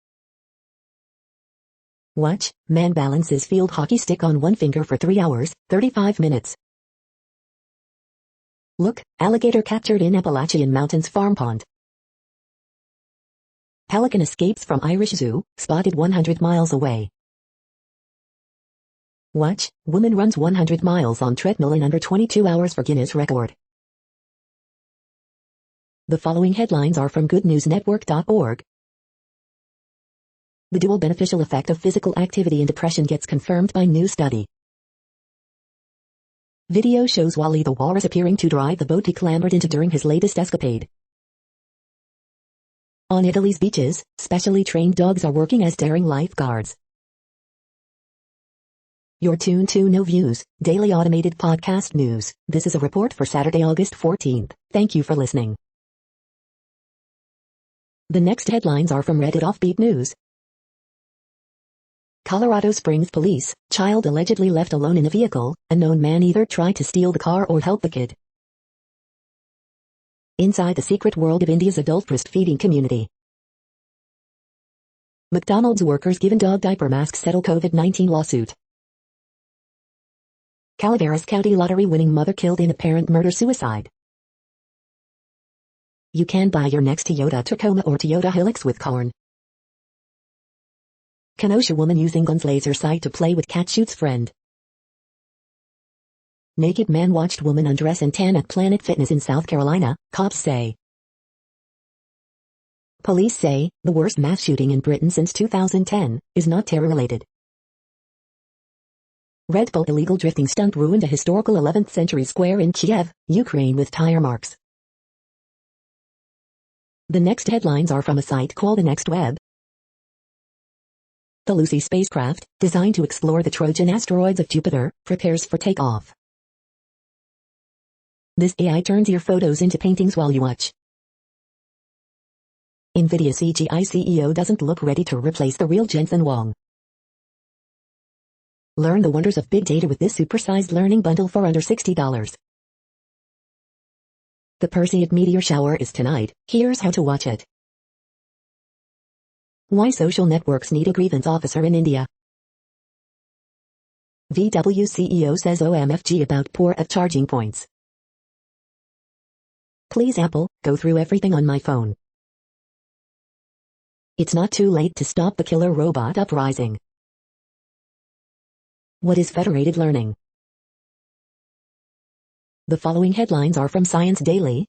Watch, man balances field hockey stick on one finger for 3 hours, 35 minutes. Look, alligator captured in Appalachian Mountains farm pond. Pelican escapes from Irish zoo, spotted 100 miles away. Watch, woman runs 100 miles on treadmill in under 22 hours for Guinness record. The following headlines are from goodnewsnetwork.org. The dual beneficial effect of physical activity in depression gets confirmed by new study. Video shows Wally the walrus appearing to drive the boat he clambered into during his latest escapade. On Italy's beaches, specially trained dogs are working as daring lifeguards. You're tuned to No Views, daily automated podcast news. This is a report for Saturday, August 14th. Thank you for listening. The next headlines are from Reddit Offbeat News. Colorado Springs police, child allegedly left alone in a vehicle, unknown man either tried to steal the car or help the kid. Inside the secret world of India's adult breastfeeding community. McDonald's workers given dog diaper masks settle COVID-19 lawsuit. Calaveras County lottery winning mother killed in apparent murder-suicide. You can buy your next Toyota Tacoma or Toyota Hilux with corn. Kenosha woman using gun's laser sight to play with cat shoots friend. Naked man watched woman undress and tan at Planet Fitness in South Carolina, cops say. Police say, the worst mass shooting in Britain since 2010, is not terror-related. Red Bull illegal drifting stunt ruined a historical 11th century square in Kiev, Ukraine with tire marks. The next headlines are from a site called The Next Web. The Lucy spacecraft, designed to explore the Trojan asteroids of Jupiter, prepares for takeoff. This AI turns your photos into paintings while you watch. NVIDIA CGI CEO doesn't look ready to replace the real Jensen Huang. Learn the wonders of big data with this supersized learning bundle for under $60. The Perseid meteor shower is tonight, here's how to watch it. Why social networks need a grievance officer in India. VW CEO says OMFG about poor at charging points. Please Apple, go through everything on my phone. It's not too late to stop the killer robot uprising. What is federated learning? The following headlines are from Science Daily.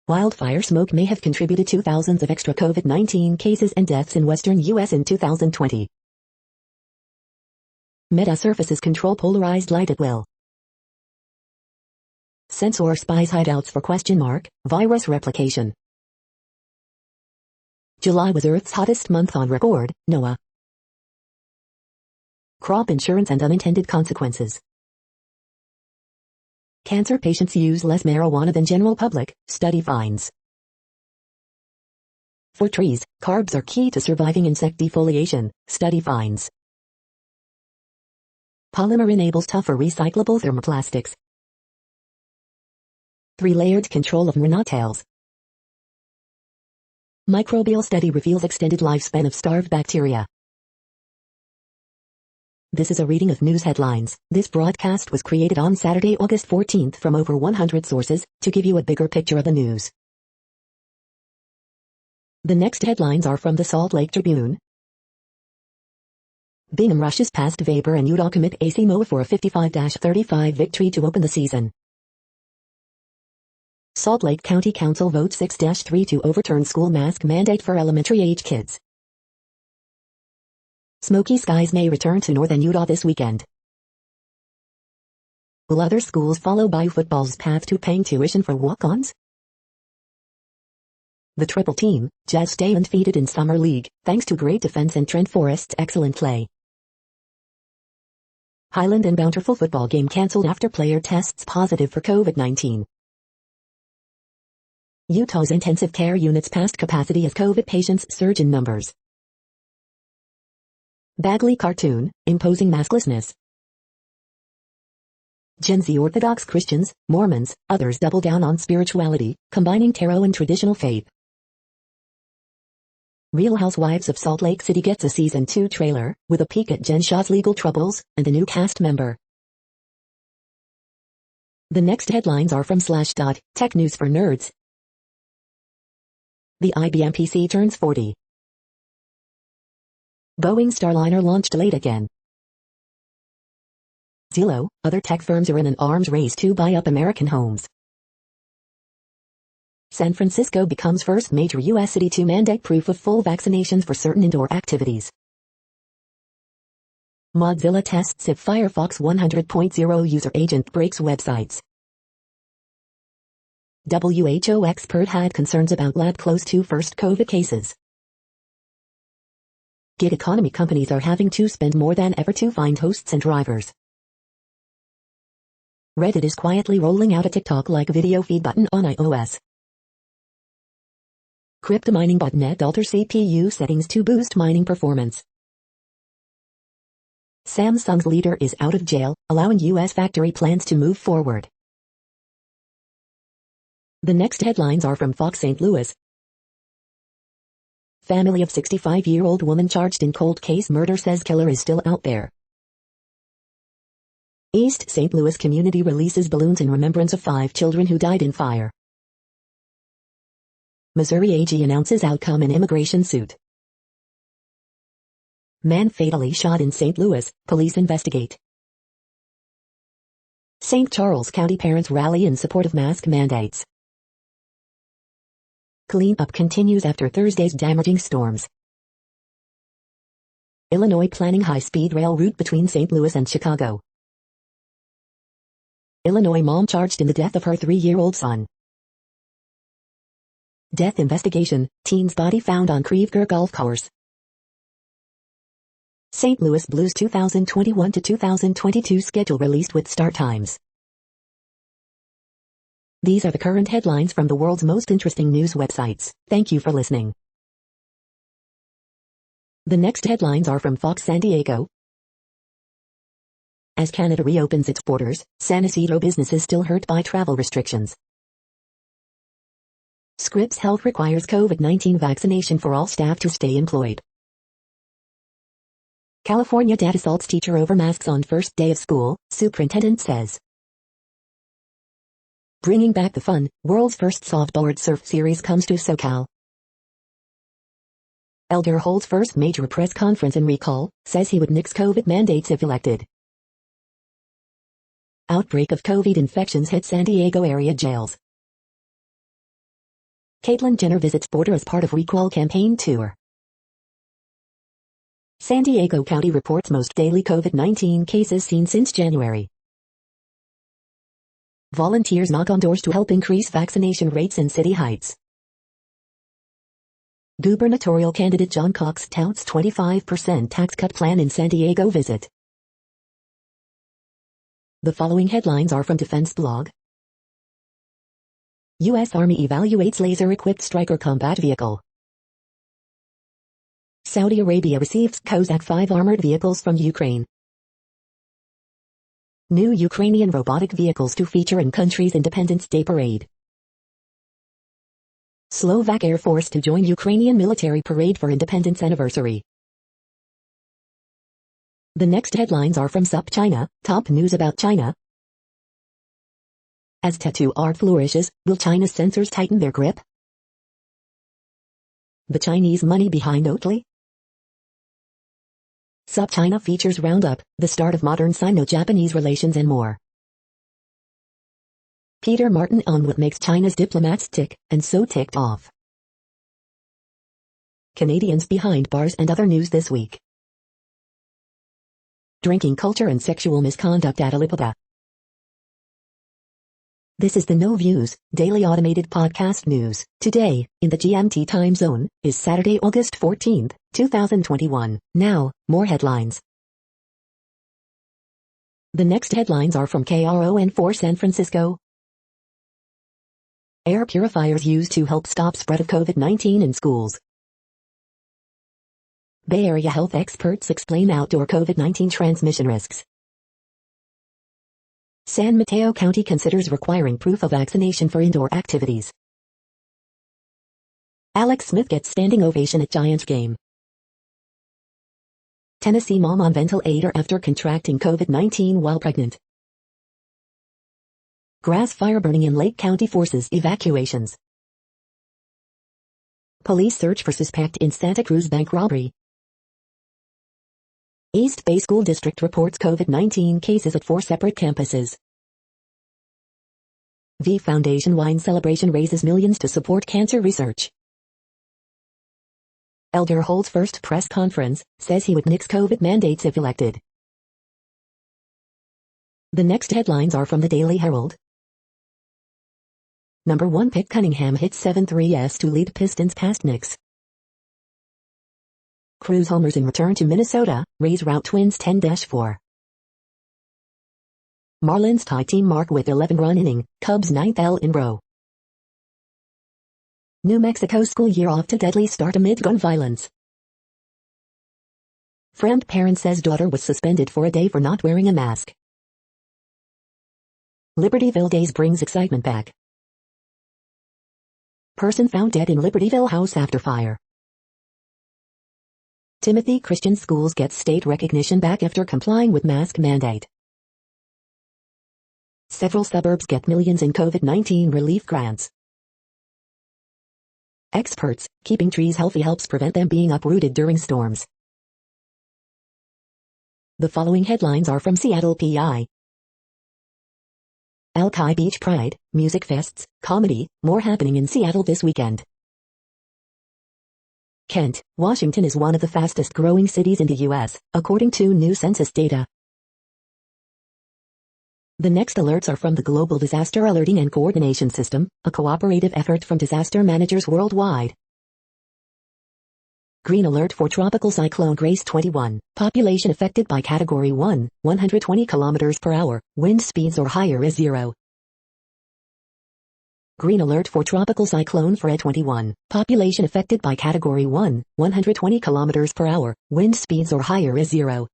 Wildfire smoke may have contributed to thousands of extra COVID-19 cases and deaths in western U.S. in 2020. Meta surfaces control polarized light at will. Census spies hideouts for virus replication. July was Earth's hottest month on record, NOAA. Crop insurance and unintended consequences. Cancer patients use less marijuana than general public, study finds. For trees, carbs are key to surviving insect defoliation, study finds. Polymer enables tougher recyclable thermoplastics. 3-layered control of tails. Microbial study reveals extended lifespan of starved bacteria. This is a reading of news headlines. This broadcast was created on Saturday, August 14th from over 100 sources, to give you a bigger picture of the news. The next headlines are from the Salt Lake Tribune. Bingham rushes past Vapor and Utah commit AC Moa for a 55-35 victory to open the season. Salt Lake County Council votes 6-3 to overturn school mask mandate for elementary-age kids. Smoky skies may return to northern Utah this weekend. Will other schools follow BYU football's path to paying tuition for walk-ons? The Triple Team, Jazz stay undefeated in Summer League, thanks to great defense and Trent Forrest's excellent play. Highland and Bountiful football game cancelled after player tests positive for COVID-19. Utah's intensive care units past capacity as COVID patients surge in numbers. Bagley cartoon, imposing masklessness. Gen Z Orthodox Christians, Mormons, others double down on spirituality, combining tarot and traditional faith. Real Housewives of Salt Lake City gets a Season 2 trailer, with a peek at Jen Shah's legal troubles, and a new cast member. The next headlines are from Slashdot, Tech News for Nerds. The IBM PC turns 40. Boeing Starliner launched late again. Zillow, other tech firms are in an arms race to buy up American homes. San Francisco becomes first major U.S. city to mandate proof of full vaccinations for certain indoor activities. Mozilla tests if Firefox 100.0 user agent breaks websites. WHO expert had concerns about lab close to first COVID cases. Gig economy companies are having to spend more than ever to find hosts and drivers. Reddit is quietly rolling out a TikTok-like video feed button on iOS. Cryptomining botnet alters CPU settings to boost mining performance. Samsung's leader is out of jail, allowing U.S. factory plans to move forward. The next headlines are from Fox St. Louis. Family of 65-year-old woman charged in cold case murder says killer is still out there. East St. Louis community releases balloons in remembrance of 5 children who died in fire. Missouri AG announces outcome in immigration suit. Man fatally shot in St. Louis, police investigate. St. Charles County parents rally in support of mask mandates. Cleanup continues after Thursday's damaging storms. Illinois planning high-speed rail route between St. Louis and Chicago. Illinois mom charged in the death of her 3-year-old son. Death investigation, teen's body found on Creve Golf Course. St. Louis Blues 2021 to 2022 schedule released with start times. These are the current headlines from the world's most interesting news websites. Thank you for listening. The next headlines are from Fox San Diego. As Canada reopens its borders, San Isidro businesses still hurt by travel restrictions. Scripps Health requires COVID-19 vaccination for all staff to stay employed. California dad assaults teacher over masks on first day of school, superintendent says. Bringing back the fun, world's first softboard surf series comes to SoCal. Elder holds first major press conference in recall, says he would nix COVID mandates if elected. Outbreak of COVID infections hit San Diego area jails. Caitlyn Jenner visits border as part of recall campaign tour. San Diego County reports most daily COVID-19 cases seen since January. Volunteers knock on doors to help increase vaccination rates in City Heights. Gubernatorial candidate John Cox touts 25% tax cut plan in San Diego visit. The following headlines are from Defense Blog. U.S. Army evaluates laser-equipped Stryker combat vehicle. Saudi Arabia receives Kozak 5 armored vehicles from Ukraine. New Ukrainian robotic vehicles to feature in country's Independence Day parade. Slovak Air Force to join Ukrainian military parade for Independence anniversary. The next headlines are from SUP China, top news about China. As tattoo art flourishes, will China's censors tighten their grip? The Chinese money behind Oatly? SUP China features Roundup, the start of modern Sino-Japanese relations and more. Peter Martin on what makes China's diplomats tick, and so ticked off. Canadians behind bars and other news this week. Drinking culture and sexual misconduct at Alipada. This is the No Views, daily automated podcast news. Today, in the GMT time zone, is Saturday, August 14th, 2021. Now, more headlines. The next headlines are from KRON4 San Francisco. Air purifiers used to help stop spread of COVID-19 in schools. Bay Area health experts explain outdoor COVID-19 transmission risks. San Mateo County considers requiring proof of vaccination for indoor activities. Alex Smith gets standing ovation at Giants game. Tennessee mom on ventilator after contracting COVID-19 while pregnant. Grass fire burning in Lake County forces evacuations. Police search for suspect in Santa Cruz bank robbery. East Bay School District reports COVID-19 cases at 4 separate campuses. V Foundation wine celebration raises millions to support cancer research. Elder holds first press conference, says he would nix COVID mandates if elected. The next headlines are from the Daily Herald. Number 1 pick Cunningham hits 7-3s to lead Pistons past Knicks. Cruz homers in return to Minnesota, Rays rout Twins 10-4. Marlins tie team mark with 11-run inning, Cubs 9th L in row. New Mexico school year off to deadly start amid gun violence. Friend parent says daughter was suspended for a day for not wearing a mask. Libertyville Days brings excitement back. Person found dead in Libertyville house after fire. Timothy Christian schools get state recognition back after complying with mask mandate. Several suburbs get millions in COVID-19 relief grants. Experts, keeping trees healthy helps prevent them being uprooted during storms. The following headlines are from Seattle PI. Alki Beach Pride, music fests, comedy, more happening in Seattle this weekend. Kent, Washington is one of the fastest growing cities in the U.S., according to new census data. The next alerts are from the Global Disaster Alerting and Coordination System, a cooperative effort from disaster managers worldwide. Green alert for Tropical Cyclone Grace 21, population affected by Category 1, 120 km per hour, wind speeds or higher is 0. Green alert for Tropical Cyclone Fred 21, population affected by Category 1, 120 km per hour, wind speeds or higher is 0.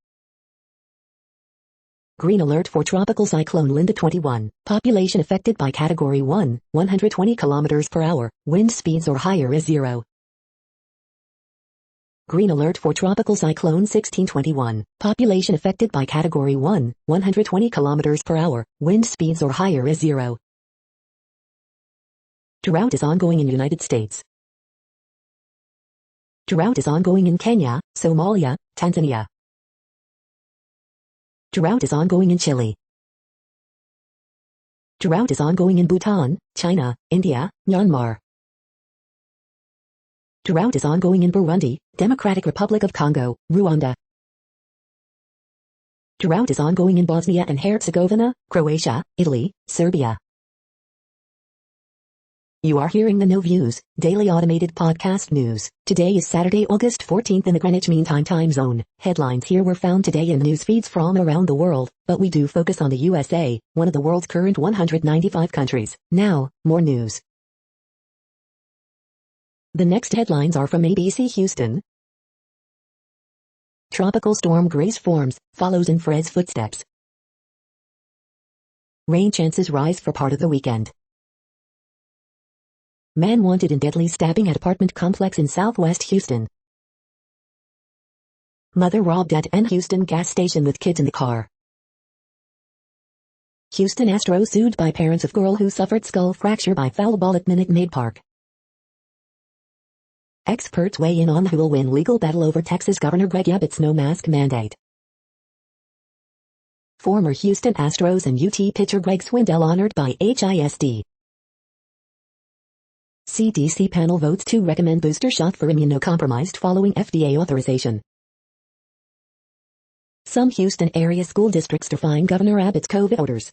Green alert for Tropical Cyclone Linda 21, population affected by Category 1, 120 km per hour, wind speeds or higher is 0. Green alert for Tropical Cyclone 1621, population affected by Category 1, 120 km per hour, wind speeds or higher is 0. Drought is ongoing in United States. Drought is ongoing in Kenya, Somalia, Tanzania. Drought is ongoing in Chile. Drought is ongoing in Bhutan, China, India, Myanmar. Drought is ongoing in Burundi, Democratic Republic of Congo, Rwanda. Drought is ongoing in Bosnia and Herzegovina, Croatia, Italy, Serbia. You are hearing the No Views, daily automated podcast news. Today is Saturday, August 14th in the Greenwich Mean Time zone. Headlines here were found today in news feeds from around the world, but we do focus on the USA, one of the world's current 195 countries. Now, more news. The next headlines are from ABC Houston. Tropical storm Grace forms, follows in Fred's footsteps. Rain chances rise for part of the weekend. Man wanted in deadly stabbing at apartment complex in southwest Houston. Mother robbed at an Houston gas station with kids in the car. Houston Astros sued by parents of girl who suffered skull fracture by foul ball at Minute Maid Park. Experts weigh in on who will win legal battle over Texas Governor Greg Abbott's no mask mandate. Former Houston Astros and UT pitcher Greg Swindell honored by HISD. CDC panel votes to recommend booster shot for immunocompromised following FDA authorization. Some Houston area school districts defying Governor Abbott's COVID orders.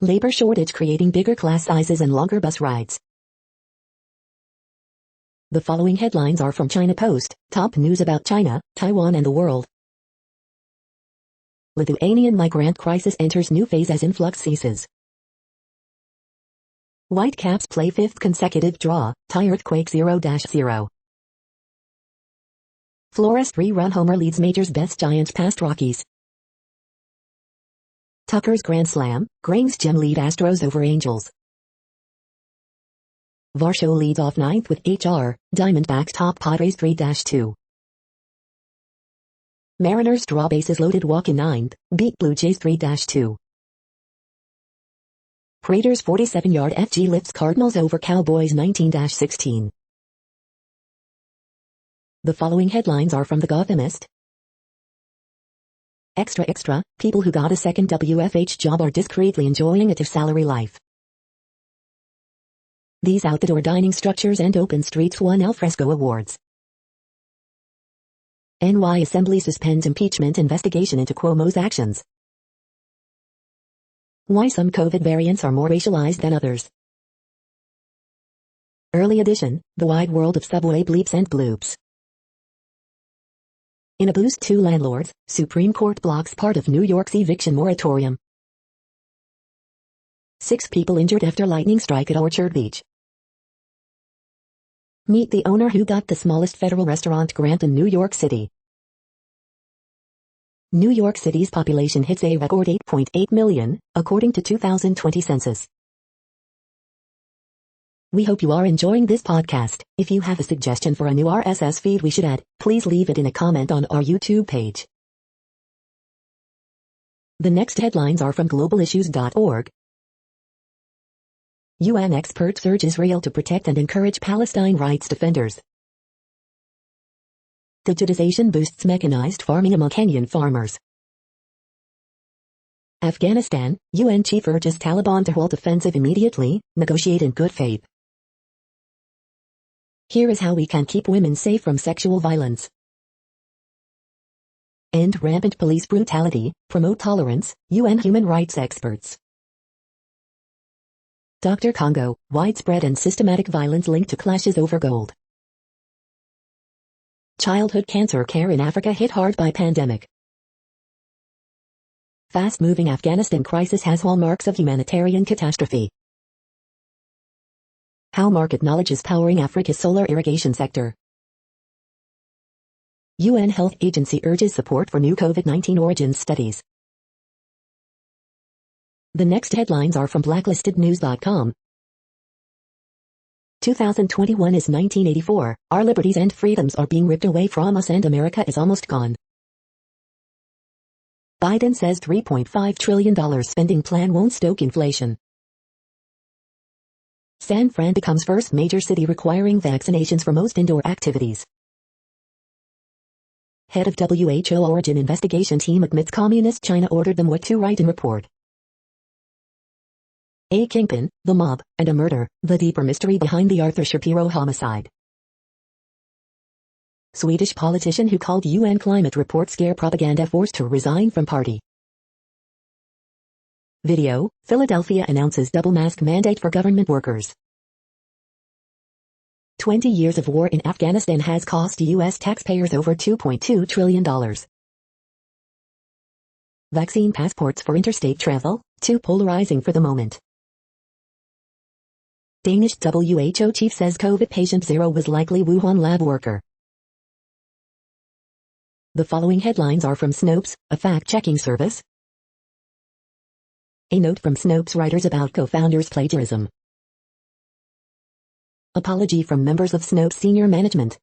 Labor shortage creating bigger class sizes and longer bus rides. The following headlines are from China Post, top news about China, Taiwan and the world. Lithuanian migrant crisis enters new phase as influx ceases. Whitecaps play fifth consecutive draw, tie earthquake 0-0. Flores 3-run homer leads Majors best Giants past Rockies. Tucker's Grand Slam, Grange's Gem lead Astros over Angels. Varsho leads off ninth with HR, Diamondbacks top Padres 3-2. Mariners draw bases loaded walk in ninth, beat Blue Jays 3-2. Prater's 47-yard FG lifts Cardinals over Cowboys 19-16. The following headlines are from The Gothamist. Extra, people who got a second WFH job are discreetly enjoying a salary life. These out-the-door dining structures and open streets won alfresco awards. NY Assembly suspends impeachment investigation into Cuomo's actions. Why some COVID variants are more racialized than others. Early edition, the wide world of subway bleeps and bloops. In a boost to landlords, Supreme Court blocks part of New York's eviction moratorium. 6 people injured after lightning strike at Orchard Beach. Meet the owner who got the smallest federal restaurant grant in New York City. New York City's population hits a record 8.8 million, according to 2020 census. We hope you are enjoying this podcast. If you have a suggestion for a new RSS feed we should add, please leave it in a comment on our YouTube page. The next headlines are from globalissues.org. UN experts urge Israel to protect and encourage Palestine rights defenders. Digitization boosts mechanized farming among Kenyan farmers. Afghanistan, UN chief urges Taliban to halt offensive immediately, negotiate in good faith. Here is how we can keep women safe from sexual violence. End rampant police brutality, promote tolerance, UN human rights experts. Dr. Congo, widespread and systematic violence linked to clashes over gold. Childhood cancer care in Africa hit hard by pandemic. Fast-moving Afghanistan crisis has hallmarks of humanitarian catastrophe. How market knowledge is powering Africa's solar irrigation sector. UN Health Agency urges support for new COVID-19 origins studies. The next headlines are from blacklistednews.com. 2021 is 1984, our liberties and freedoms are being ripped away from us and America is almost gone. Biden says $3.5 trillion spending plan won't stoke inflation. San Fran becomes first major city requiring vaccinations for most indoor activities. Head of WHO origin investigation team admits communist China ordered them what to write in report. A kingpin, the mob, and a murder, the deeper mystery behind the Arthur Shapiro homicide. Swedish politician who called UN climate report scare propaganda forced to resign from party. Video, Philadelphia announces double mask mandate for government workers. 20 years of war in Afghanistan has cost U.S. taxpayers over $2.2 trillion. Vaccine passports for interstate travel, too polarizing for the moment. Danish WHO chief says COVID patient 0 was likely Wuhan lab worker. The following headlines are from Snopes, a fact-checking service. A note from Snopes writers about co-founders' plagiarism. Apology from members of Snopes senior management.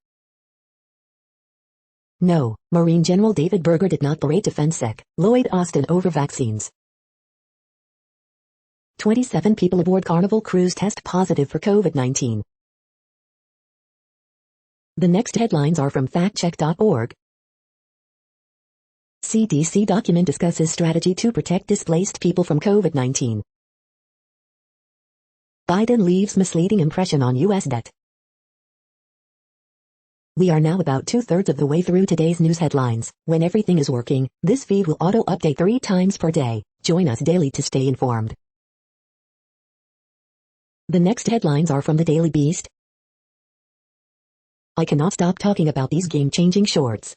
No, Marine General David Berger did not berate Defense Sec. Lloyd Austin over vaccines. 27 people aboard Carnival cruise test positive for COVID-19. The next headlines are from factcheck.org. CDC document discusses strategy to protect displaced people from COVID-19. Biden leaves misleading impression on U.S. debt. We are now about 2/3 of the way through today's news headlines. When everything is working, this feed will auto-update 3 times per day. Join us daily to stay informed. The next headlines are from the Daily Beast. I cannot stop talking about these game-changing shorts.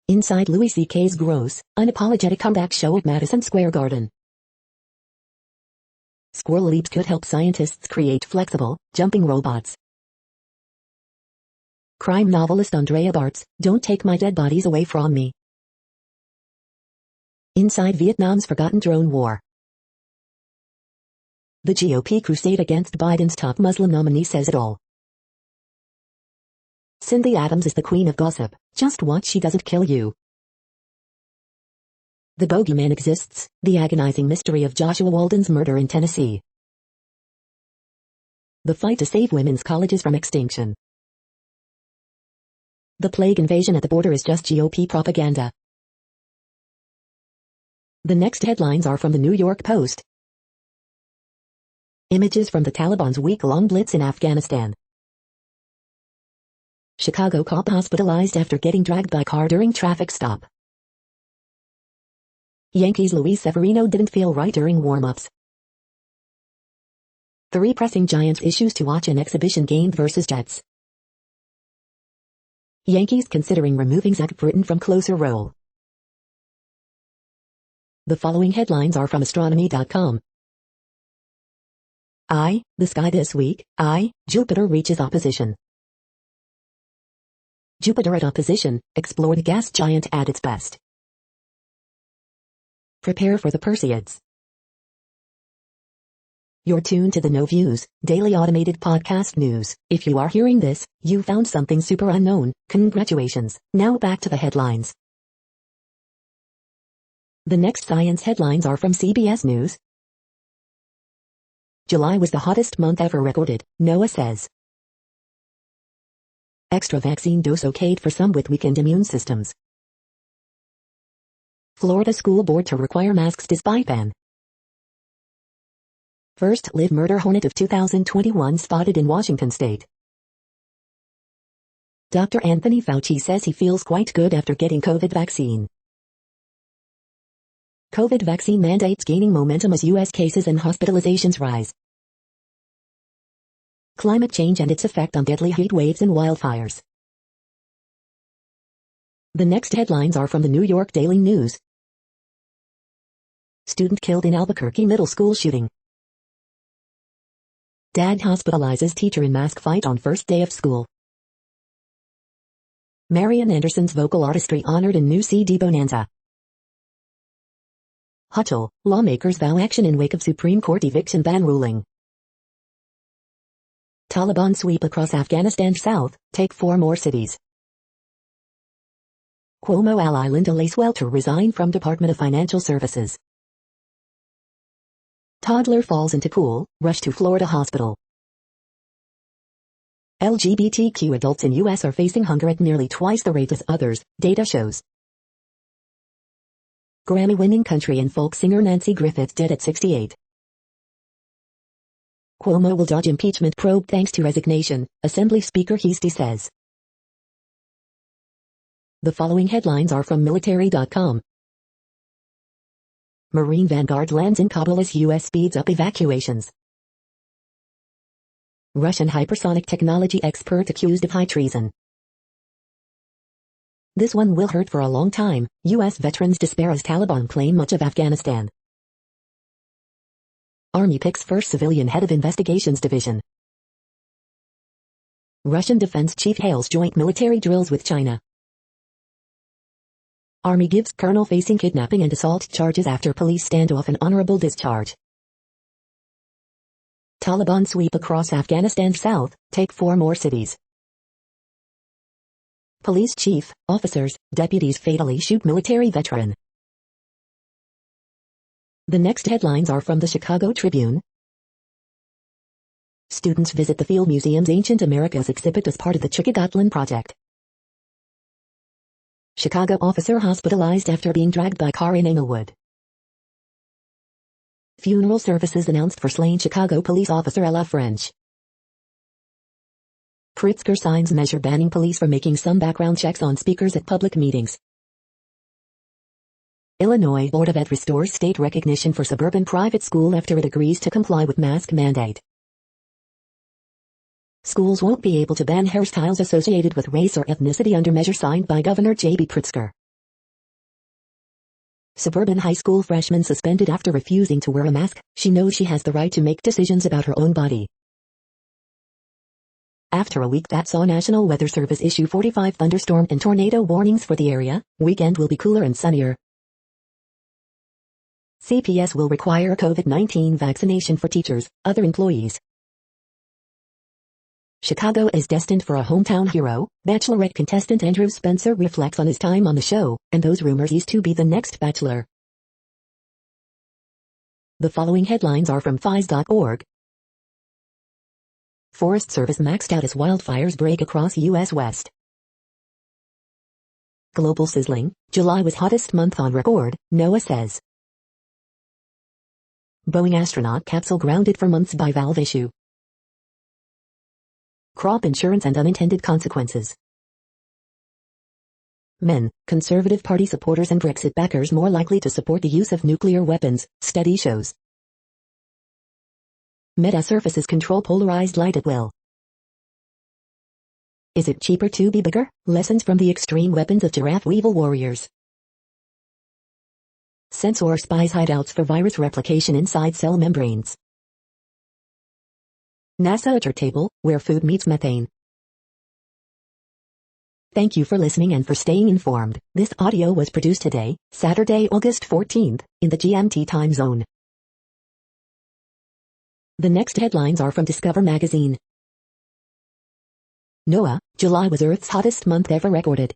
Inside Louis C.K.'s gross, unapologetic comeback show at Madison Square Garden. Squirrel leaps could help scientists create flexible, jumping robots. Crime novelist Andrea Bartz, don't take my dead bodies away from me. Inside Vietnam's forgotten drone war. The GOP crusade against Biden's top Muslim nominee says it all. Cynthia Adams is the queen of gossip, just watch she doesn't kill you. The bogeyman exists, the agonizing mystery of Joshua Walden's murder in Tennessee. The fight to save women's colleges from extinction. The plague invasion at the border is just GOP propaganda. The next headlines are from the New York Post. Images from the Taliban's week-long blitz in Afghanistan. Chicago cop hospitalized after getting dragged by car during traffic stop. Yankees' Luis Severino didn't feel right during warm-ups. 3 pressing Giants issues to watch in exhibition game versus Jets. Yankees considering removing Zach Britton from closer role. The following headlines are from astronomy.com. The sky this week. Jupiter reaches opposition. Jupiter at opposition, explore the gas giant at its best. Prepare for the Perseids. You're tuned to the No Views, daily automated podcast news. If you are hearing this, you found something super unknown. Congratulations. Now back to the headlines. The next science headlines are from CBS News. July was the hottest month ever recorded, NOAA says. Extra vaccine dose okayed for some with weakened immune systems. Florida school board to require masks despite ban. First live murder hornet of 2021 spotted in Washington state. Dr. Anthony Fauci says he feels quite good after getting COVID vaccine. COVID vaccine mandates gaining momentum as U.S. cases and hospitalizations rise. Climate change and its effect on deadly heat waves and wildfires. The next headlines are from the New York Daily News. Student killed in Albuquerque middle school shooting. Dad hospitalizes teacher in mask fight on first day of school. Marian Anderson's vocal artistry honored in new CD bonanza. Hutchel, lawmakers vow action in wake of Supreme Court eviction ban ruling. Taliban sweep across Afghanistan south, take 4 more cities. Cuomo ally Linda Lacewell to resign from Department of Financial Services. Toddler falls into pool, rush to Florida hospital. LGBTQ adults in U.S. are facing hunger at nearly twice the rate as others, data shows. Grammy-winning country and folk singer Nancy Griffith dead at 68. Cuomo will dodge impeachment probe thanks to resignation, Assembly Speaker Heastie says. The following headlines are from military.com. Marine Vanguard lands in Kabul as U.S. speeds up evacuations. Russian hypersonic technology expert accused of high treason. This one will hurt for a long time, U.S. veterans despair as Taliban claim much of Afghanistan. Army picks first civilian head of investigations division. Russian defense chief hails joint military drills with China. Army gives colonel facing kidnapping and assault charges after police standoff an honorable discharge. Taliban sweep across Afghanistan's south, take 4 more cities. Police chief, officers, deputies fatally shoot military veteran. The next headlines are from the Chicago Tribune. Students visit the Field Museum's Ancient Americas exhibit as part of the Chickagatlan Project. Chicago officer hospitalized after being dragged by car in Englewood. Funeral services announced for slain Chicago police officer Ella French. Pritzker signs measure banning police from making some background checks on speakers at public meetings. Illinois Board of Ed restores state recognition for suburban private school after it agrees to comply with mask mandate. Schools won't be able to ban hairstyles associated with race or ethnicity under measure signed by Governor J.B. Pritzker. Suburban high school freshman suspended after refusing to wear a mask. She knows she has the right to make decisions about her own body. After a week that saw National Weather Service issue 45 thunderstorm and tornado warnings for the area, weekend will be cooler and sunnier. CPS will require a COVID-19 vaccination for teachers, other employees. Chicago is destined for a hometown hero. Bachelorette contestant Andrew Spencer reflects on his time on the show, and those rumors he's to be the next Bachelor. The following headlines are from FIS.org. Forest Service maxed out as wildfires break across U.S. West. Global sizzling, July was hottest month on record, NOAA says. Boeing astronaut capsule grounded for months by valve issue. Crop insurance and unintended consequences. Men, Conservative Party supporters and Brexit backers more likely to support the use of nuclear weapons, study shows. Meta surfaces control polarized light at will. Is it cheaper to be bigger? Lessons from the extreme weapons of giraffe weevil warriors. Sensor spies hideouts for virus replication inside cell membranes. NASA Utter Table, where food meets methane. Thank you for listening and for staying informed. This audio was produced today, Saturday, August 14th, in the GMT time zone. The next headlines are from Discover magazine. NOAA, July was Earth's hottest month ever recorded.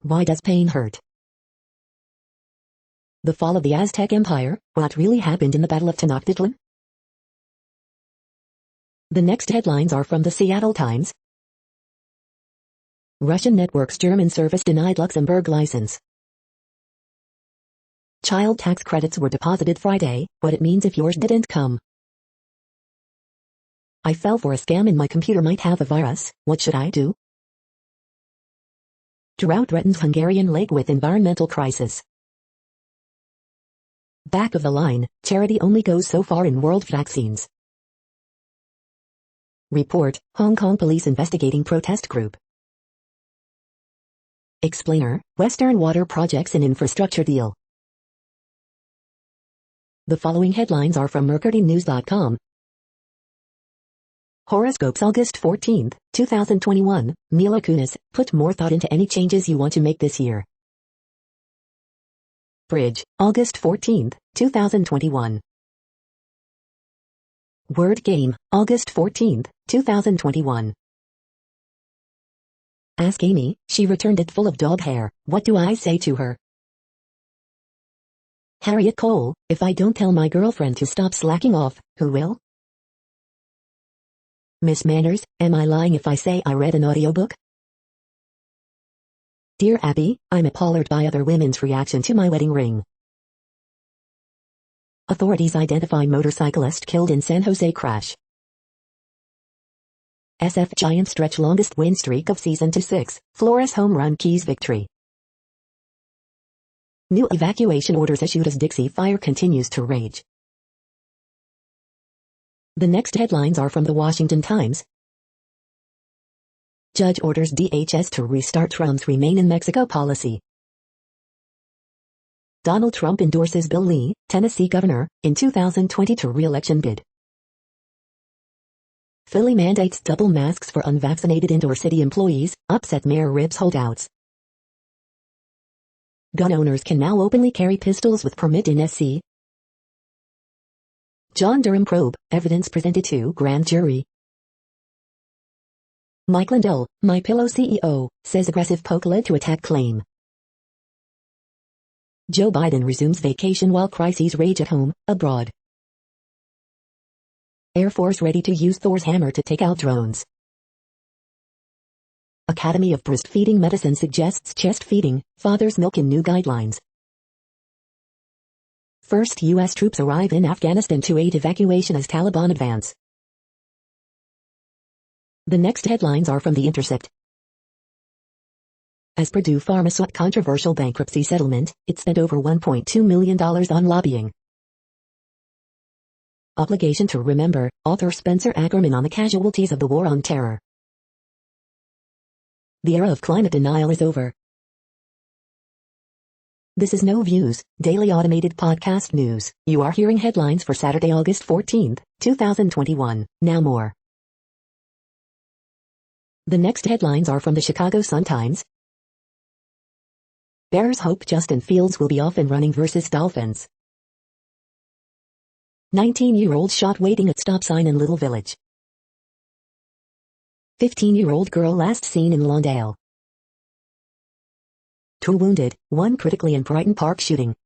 Why does pain hurt? The fall of the Aztec Empire, what really happened in the Battle of Tenochtitlan? The next headlines are from the Seattle Times. Russian network's German service denied Luxembourg license. Child tax credits were deposited Friday, what it means if yours didn't come. I fell for a scam and my computer might have a virus, what should I do? Drought threatens Hungarian lake with environmental crisis. Back of the line, charity only goes so far in world vaccines. Report, Hong Kong police investigating protest group. Explainer, Western Water projects and infrastructure deal. The following headlines are from mercurynews.com. Horoscopes August 14th, 2021, Mila Kunis, put more thought into any changes you want to make this year. Bridge, August 14th, 2021. Word Game, August 14th, 2021. Ask Amy, she returned it full of dog hair, what do I say to her? Harriet Cole, if I don't tell my girlfriend to stop slacking off, who will? Miss Manners, am I lying if I say I read an audiobook? Dear Abby, I'm appalled by other women's reaction to my wedding ring. Authorities identify motorcyclist killed in San Jose crash. SF Giants stretch longest win streak of season to 6, Flores home run keys victory. New evacuation orders issued as Dixie Fire continues to rage. The next headlines are from the Washington Times. Judge orders DHS to restart Trump's Remain in Mexico policy. Donald Trump endorses Bill Lee, Tennessee governor, in 2022 re-election bid. Philly mandates double masks for unvaccinated indoor city employees, upset Mayor Ribs holdouts. Gun owners can now openly carry pistols with permit in SC. John Durham probe, evidence presented to grand jury. Mike Lindell, MyPillow CEO, says aggressive poke led to attack claim. Joe Biden resumes vacation while crises rage at home, abroad. Air Force ready to use Thor's hammer to take out drones. Academy of Breastfeeding Medicine suggests chest feeding, father's milk in new guidelines. First U.S. troops arrive in Afghanistan to aid evacuation as Taliban advance. The next headlines are from The Intercept. As Purdue Pharma sought controversial bankruptcy settlement, it spent over $1.2 million on lobbying. Obligation to Remember, author Spencer Ackerman on the casualties of the War on Terror. The era of climate denial is over. This is No Views, daily automated podcast news. You are hearing headlines for Saturday, August 14, 2021. Now more. The next headlines are from the Chicago Sun-Times. Bears hope Justin Fields will be off and running versus Dolphins. 19-year-old shot waiting at stop sign in Little Village. 15-year-old girl last seen in Lawndale. 2 wounded, 1 critically in Brighton Park shooting.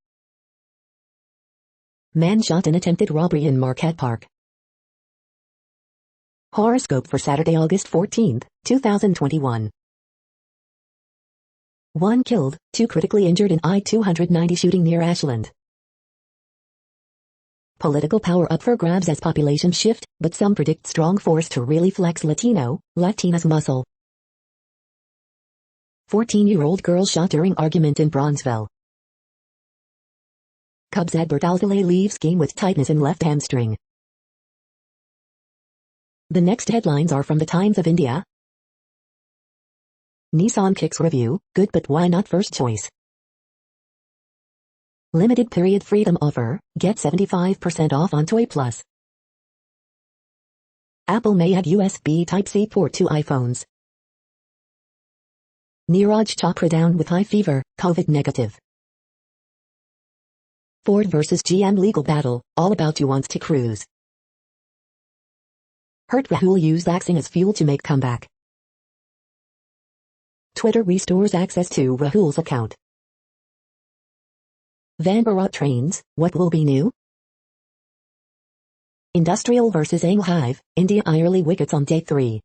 Man shot in attempted robbery in Marquette Park. Horoscope for Saturday, August 14, 2021. 1 killed, 2 critically injured in I-290 shooting near Ashland. Political power up for grabs as population shift, but some predict strong force to really flex Latinas muscle. 14-year-old girl shot during argument in Bronzeville. Cubs Adbert Alzolay leaves game with tightness in left hamstring. The next headlines are from the Times of India. Nissan Kicks review, good but why not first choice? Limited period freedom offer, get 75% off on Toy Plus. Apple may add USB Type-C port to iPhones. Neeraj Chopra down with high fever, COVID negative. Ford vs GM legal battle, all about who wants to cruise. Hurt Rahul used axing as fuel to make comeback. Twitter restores access to Rahul's account. Van Bharat trains, what will be new? Industrial vs Ang-Hive, India early wickets on day 3.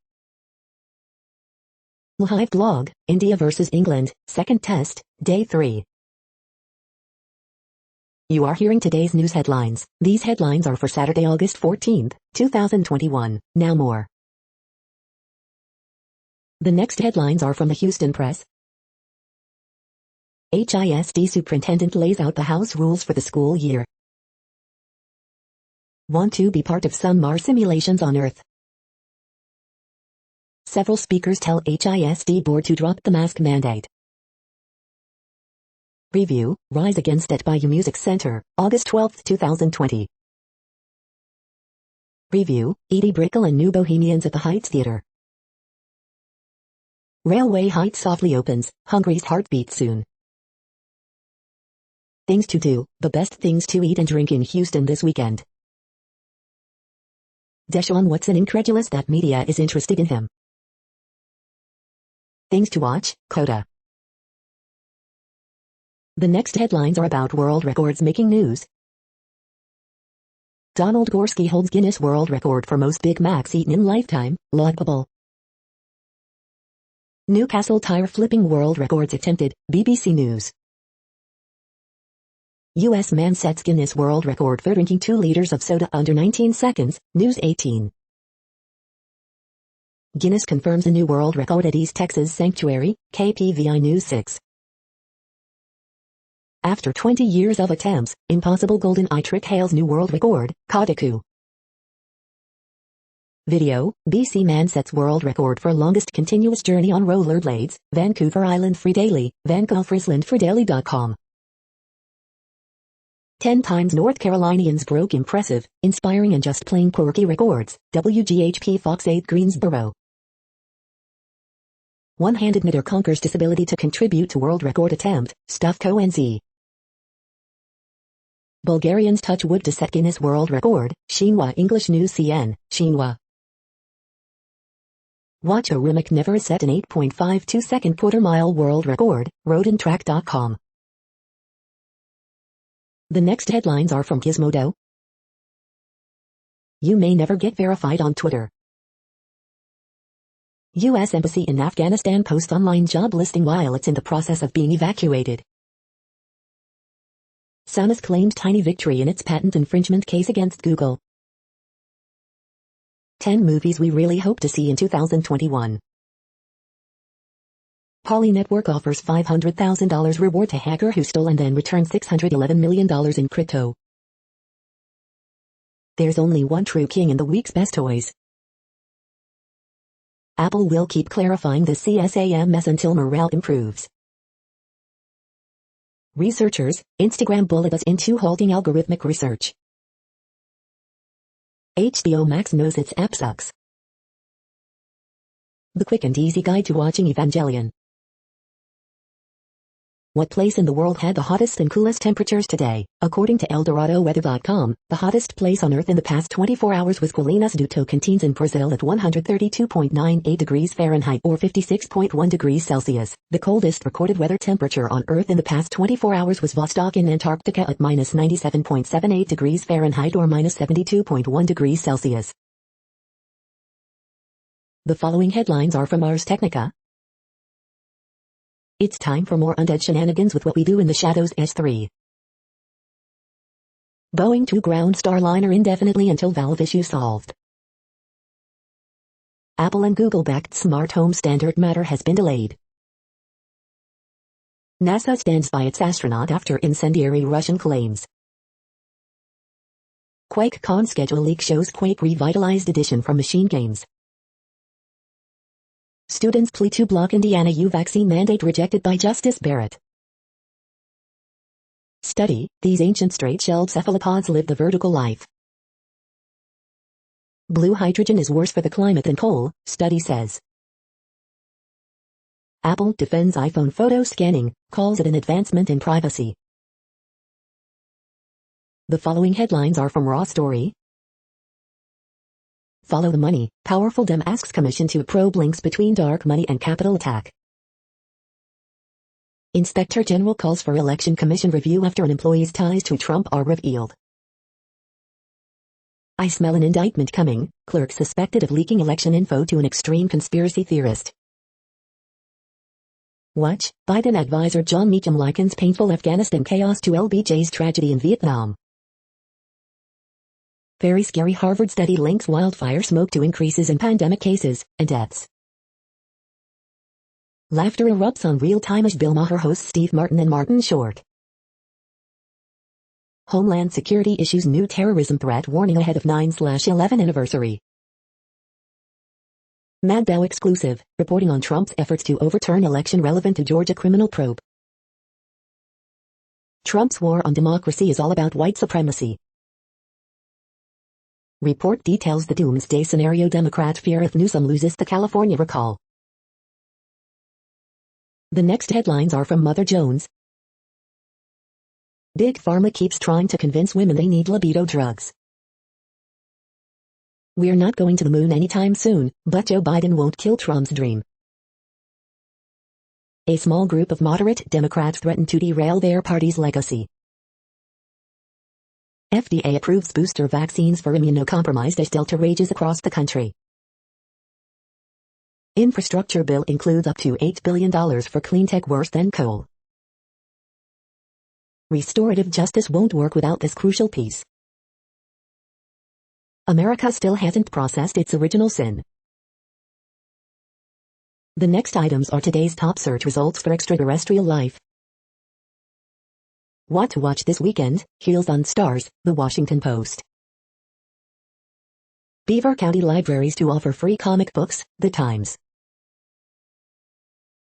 Al-Hive blog, India vs England, second test, day 3. You are hearing today's news headlines. These headlines are for Saturday, August 14, 2021. Now more. The next headlines are from the Houston Press. HISD superintendent lays out the House rules for the school year. Want to be part of some Mars simulations on Earth? Several speakers tell HISD board to drop the mask mandate. Review, Rise Against It by Music Center, August 12, 2020. Review, Edie Brickell and New Bohemians at the Heights Theater. Railway Heights softly opens, Hungry's heartbeat soon. Things to do, the best things to eat and drink in Houston this weekend. Deshaun Watson incredulous that media is interested in him. Things to watch, Coda. The next headlines are about world records making news. Donald Gorski holds Guinness World Record for most Big Macs eaten in lifetime, laudable. Newcastle tire flipping world records attempted, BBC News. U.S. man sets Guinness World Record for drinking 2 liters of soda under 19 seconds, News 18. Guinness confirms a new world record at East Texas Sanctuary, KPVI News 6. After 20 years of attempts, impossible golden eye trick hails new world record, Kodaku. Video, BC man sets world record for longest continuous journey on rollerblades, Vancouver Island Free Daily, VancouverIslandFreeDaily.com. 10 times North Carolinians broke impressive, inspiring and just plain quirky records, WGHP Fox 8 Greensboro. One-handed knitter conquers disability to contribute to world record attempt, Stufco NZ. Bulgarians touch wood to set Guinness World Record, Xinhua English News CN, Xinhua. Watch a Rimac never set an 8.52-second quarter-mile world record, roadandtrack.com. The next headlines are from Gizmodo. You may never get verified on Twitter. U.S. Embassy in Afghanistan posts online job listing while it's in the process of being evacuated. Census claimed tiny victory in its patent infringement case against Google. 10 movies we really hope to see in 2021. Poly Network offers $500,000 reward to hacker who stole and then returned $611 million in crypto. There's only one true king in the week's best toys. Apple will keep clarifying the CSAM mess until morale improves. Researchers, Instagram bullets into halting algorithmic research. HBO Max knows its app sucks. The quick and easy guide to watching Evangelion. What place in the world had the hottest and coolest temperatures today? According to ElDoradoWeather.com, the hottest place on Earth in the past 24 hours was Colinas do Tocantins in Brazil at 132.98 degrees Fahrenheit or 56.1 degrees Celsius. The coldest recorded weather temperature on Earth in the past 24 hours was Vostok in Antarctica at minus 97.78 degrees Fahrenheit or minus 72.1 degrees Celsius. The following headlines are from Ars Technica. It's time for more undead shenanigans with What We Do in the Shadows S3. Boeing to ground Starliner indefinitely until valve issue solved. Apple and Google-backed smart home standard Matter has been delayed. NASA stands by its astronaut after incendiary Russian claims. QuakeCon schedule leak shows Quake Revitalized Edition from Machine Games. Students plea to block Indiana U vaccine mandate rejected by Justice Barrett. Study, these ancient straight-shelled cephalopods live the vertical life. Blue hydrogen is worse for the climate than coal, study says. Apple defends iPhone photo scanning, calls it an advancement in privacy. The following headlines are from Raw Story. Follow the money, powerful Dem asks Commission to probe links between dark money and Capitol attack. Inspector General calls for Election Commission review after an employee's ties to Trump are revealed. I smell an indictment coming, clerk suspected of leaking election info to an extreme conspiracy theorist. Watch, Biden advisor John Meacham likens painful Afghanistan chaos to LBJ's tragedy in Vietnam. Very scary Harvard study links wildfire smoke to increases in pandemic cases and deaths. Laughter erupts on real-time as Bill Maher hosts Steve Martin and Martin Short. Homeland Security issues new terrorism threat warning ahead of 9/11 anniversary. MadDow exclusive, reporting on Trump's efforts to overturn election relevant to Georgia criminal probe. Trump's war on democracy is all about white supremacy. Report details the doomsday scenario Democrats fear if Newsom loses the California recall. The next headlines are from Mother Jones. Big Pharma keeps trying to convince women they need libido drugs. We're not going to the moon anytime soon, but Joe Biden won't kill Trump's dream. A small group of moderate Democrats threaten to derail their party's legacy. FDA approves booster vaccines for immunocompromised as Delta rages across the country. Infrastructure bill includes up to $8 billion for clean tech worse than coal. Restorative justice won't work without this crucial piece. America still hasn't processed its original sin. The next items are today's top search results for extraterrestrial life. What to watch this weekend? Heels on Stars, The Washington Post. Beaver County Libraries to offer free comic books, The Times.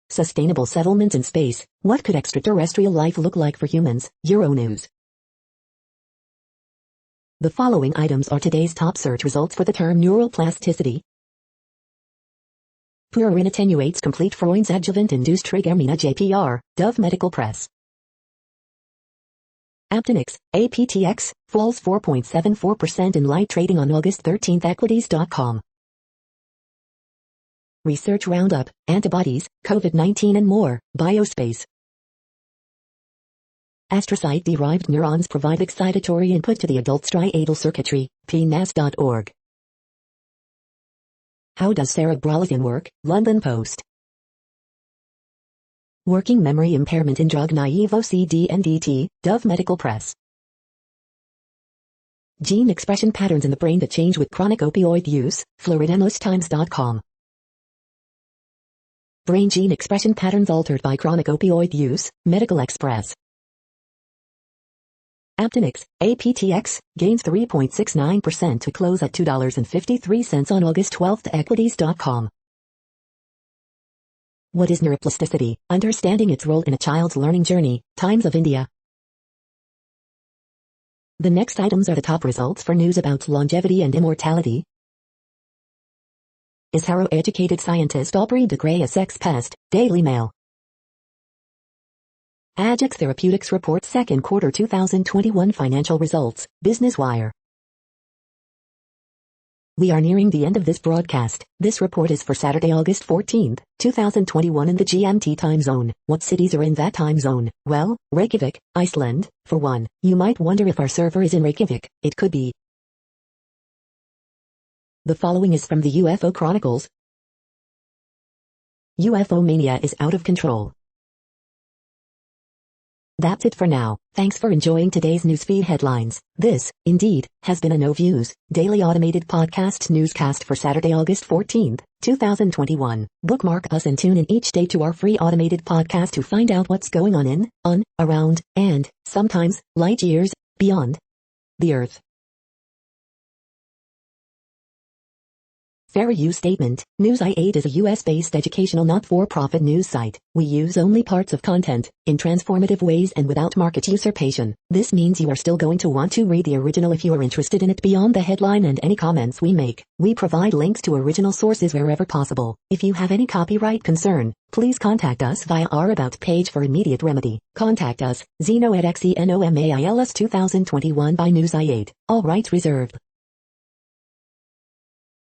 Sustainable settlements in space, what could extraterrestrial life look like for humans? Euronews. The following items are today's top search results for the term neural plasticity. Purin attenuates complete Freund's adjuvant-induced trigemina JPR, Dove Medical Press. Aptenics, APTX, falls 4.74% in light trading on August 13. Equities.com. Research Roundup, Antibodies, COVID-19 and more, Biospace. Astrocyte-derived neurons provide excitatory input to the adult striatal circuitry, pnas.org. How does cerebralism work? London Post. Working memory impairment in drug-naive OCD and DT, Dove Medical Press. Gene expression patterns in the brain that change with chronic opioid use, FloridaNewsTimes.com. Brain gene expression patterns altered by chronic opioid use, Medical Express. Aptenics, APTX, gains 3.69% to close at $2.53 on August 12. Equities.com. What is neuroplasticity? Understanding its role in a child's learning journey, Times of India. The next items are the top results for news about longevity and immortality. Is Harrow-educated scientist Aubrey de Grey a sex pest? Daily Mail. Ajax Therapeutics reports second quarter 2021 financial results, Business Wire. We are nearing the end of this broadcast. This report is for Saturday, August 14, 2021 in the GMT time zone. What cities are in that time zone? Well, Reykjavik, Iceland, for one. You might wonder if our server is in Reykjavik. It could be. The following is from the UFO Chronicles. UFO mania is out of control. That's it for now. Thanks for enjoying today's newsfeed headlines. This, indeed, has been a No Views, daily automated podcast newscast for Saturday, August 14, 2021. Bookmark us and tune in each day to our free automated podcast to find out what's going on, around, and, sometimes, light years, beyond the Earth. Fair use statement. News i8 is a US-based educational not-for-profit news site. We use only parts of content, in transformative ways and without market usurpation. This means you are still going to want to read the original if you are interested in it beyond the headline and any comments we make. We provide links to original sources wherever possible. If you have any copyright concern, please contact us via our About page for immediate remedy. Contact us, Zeno at XENOMAILS 2021 by News i8. All rights reserved.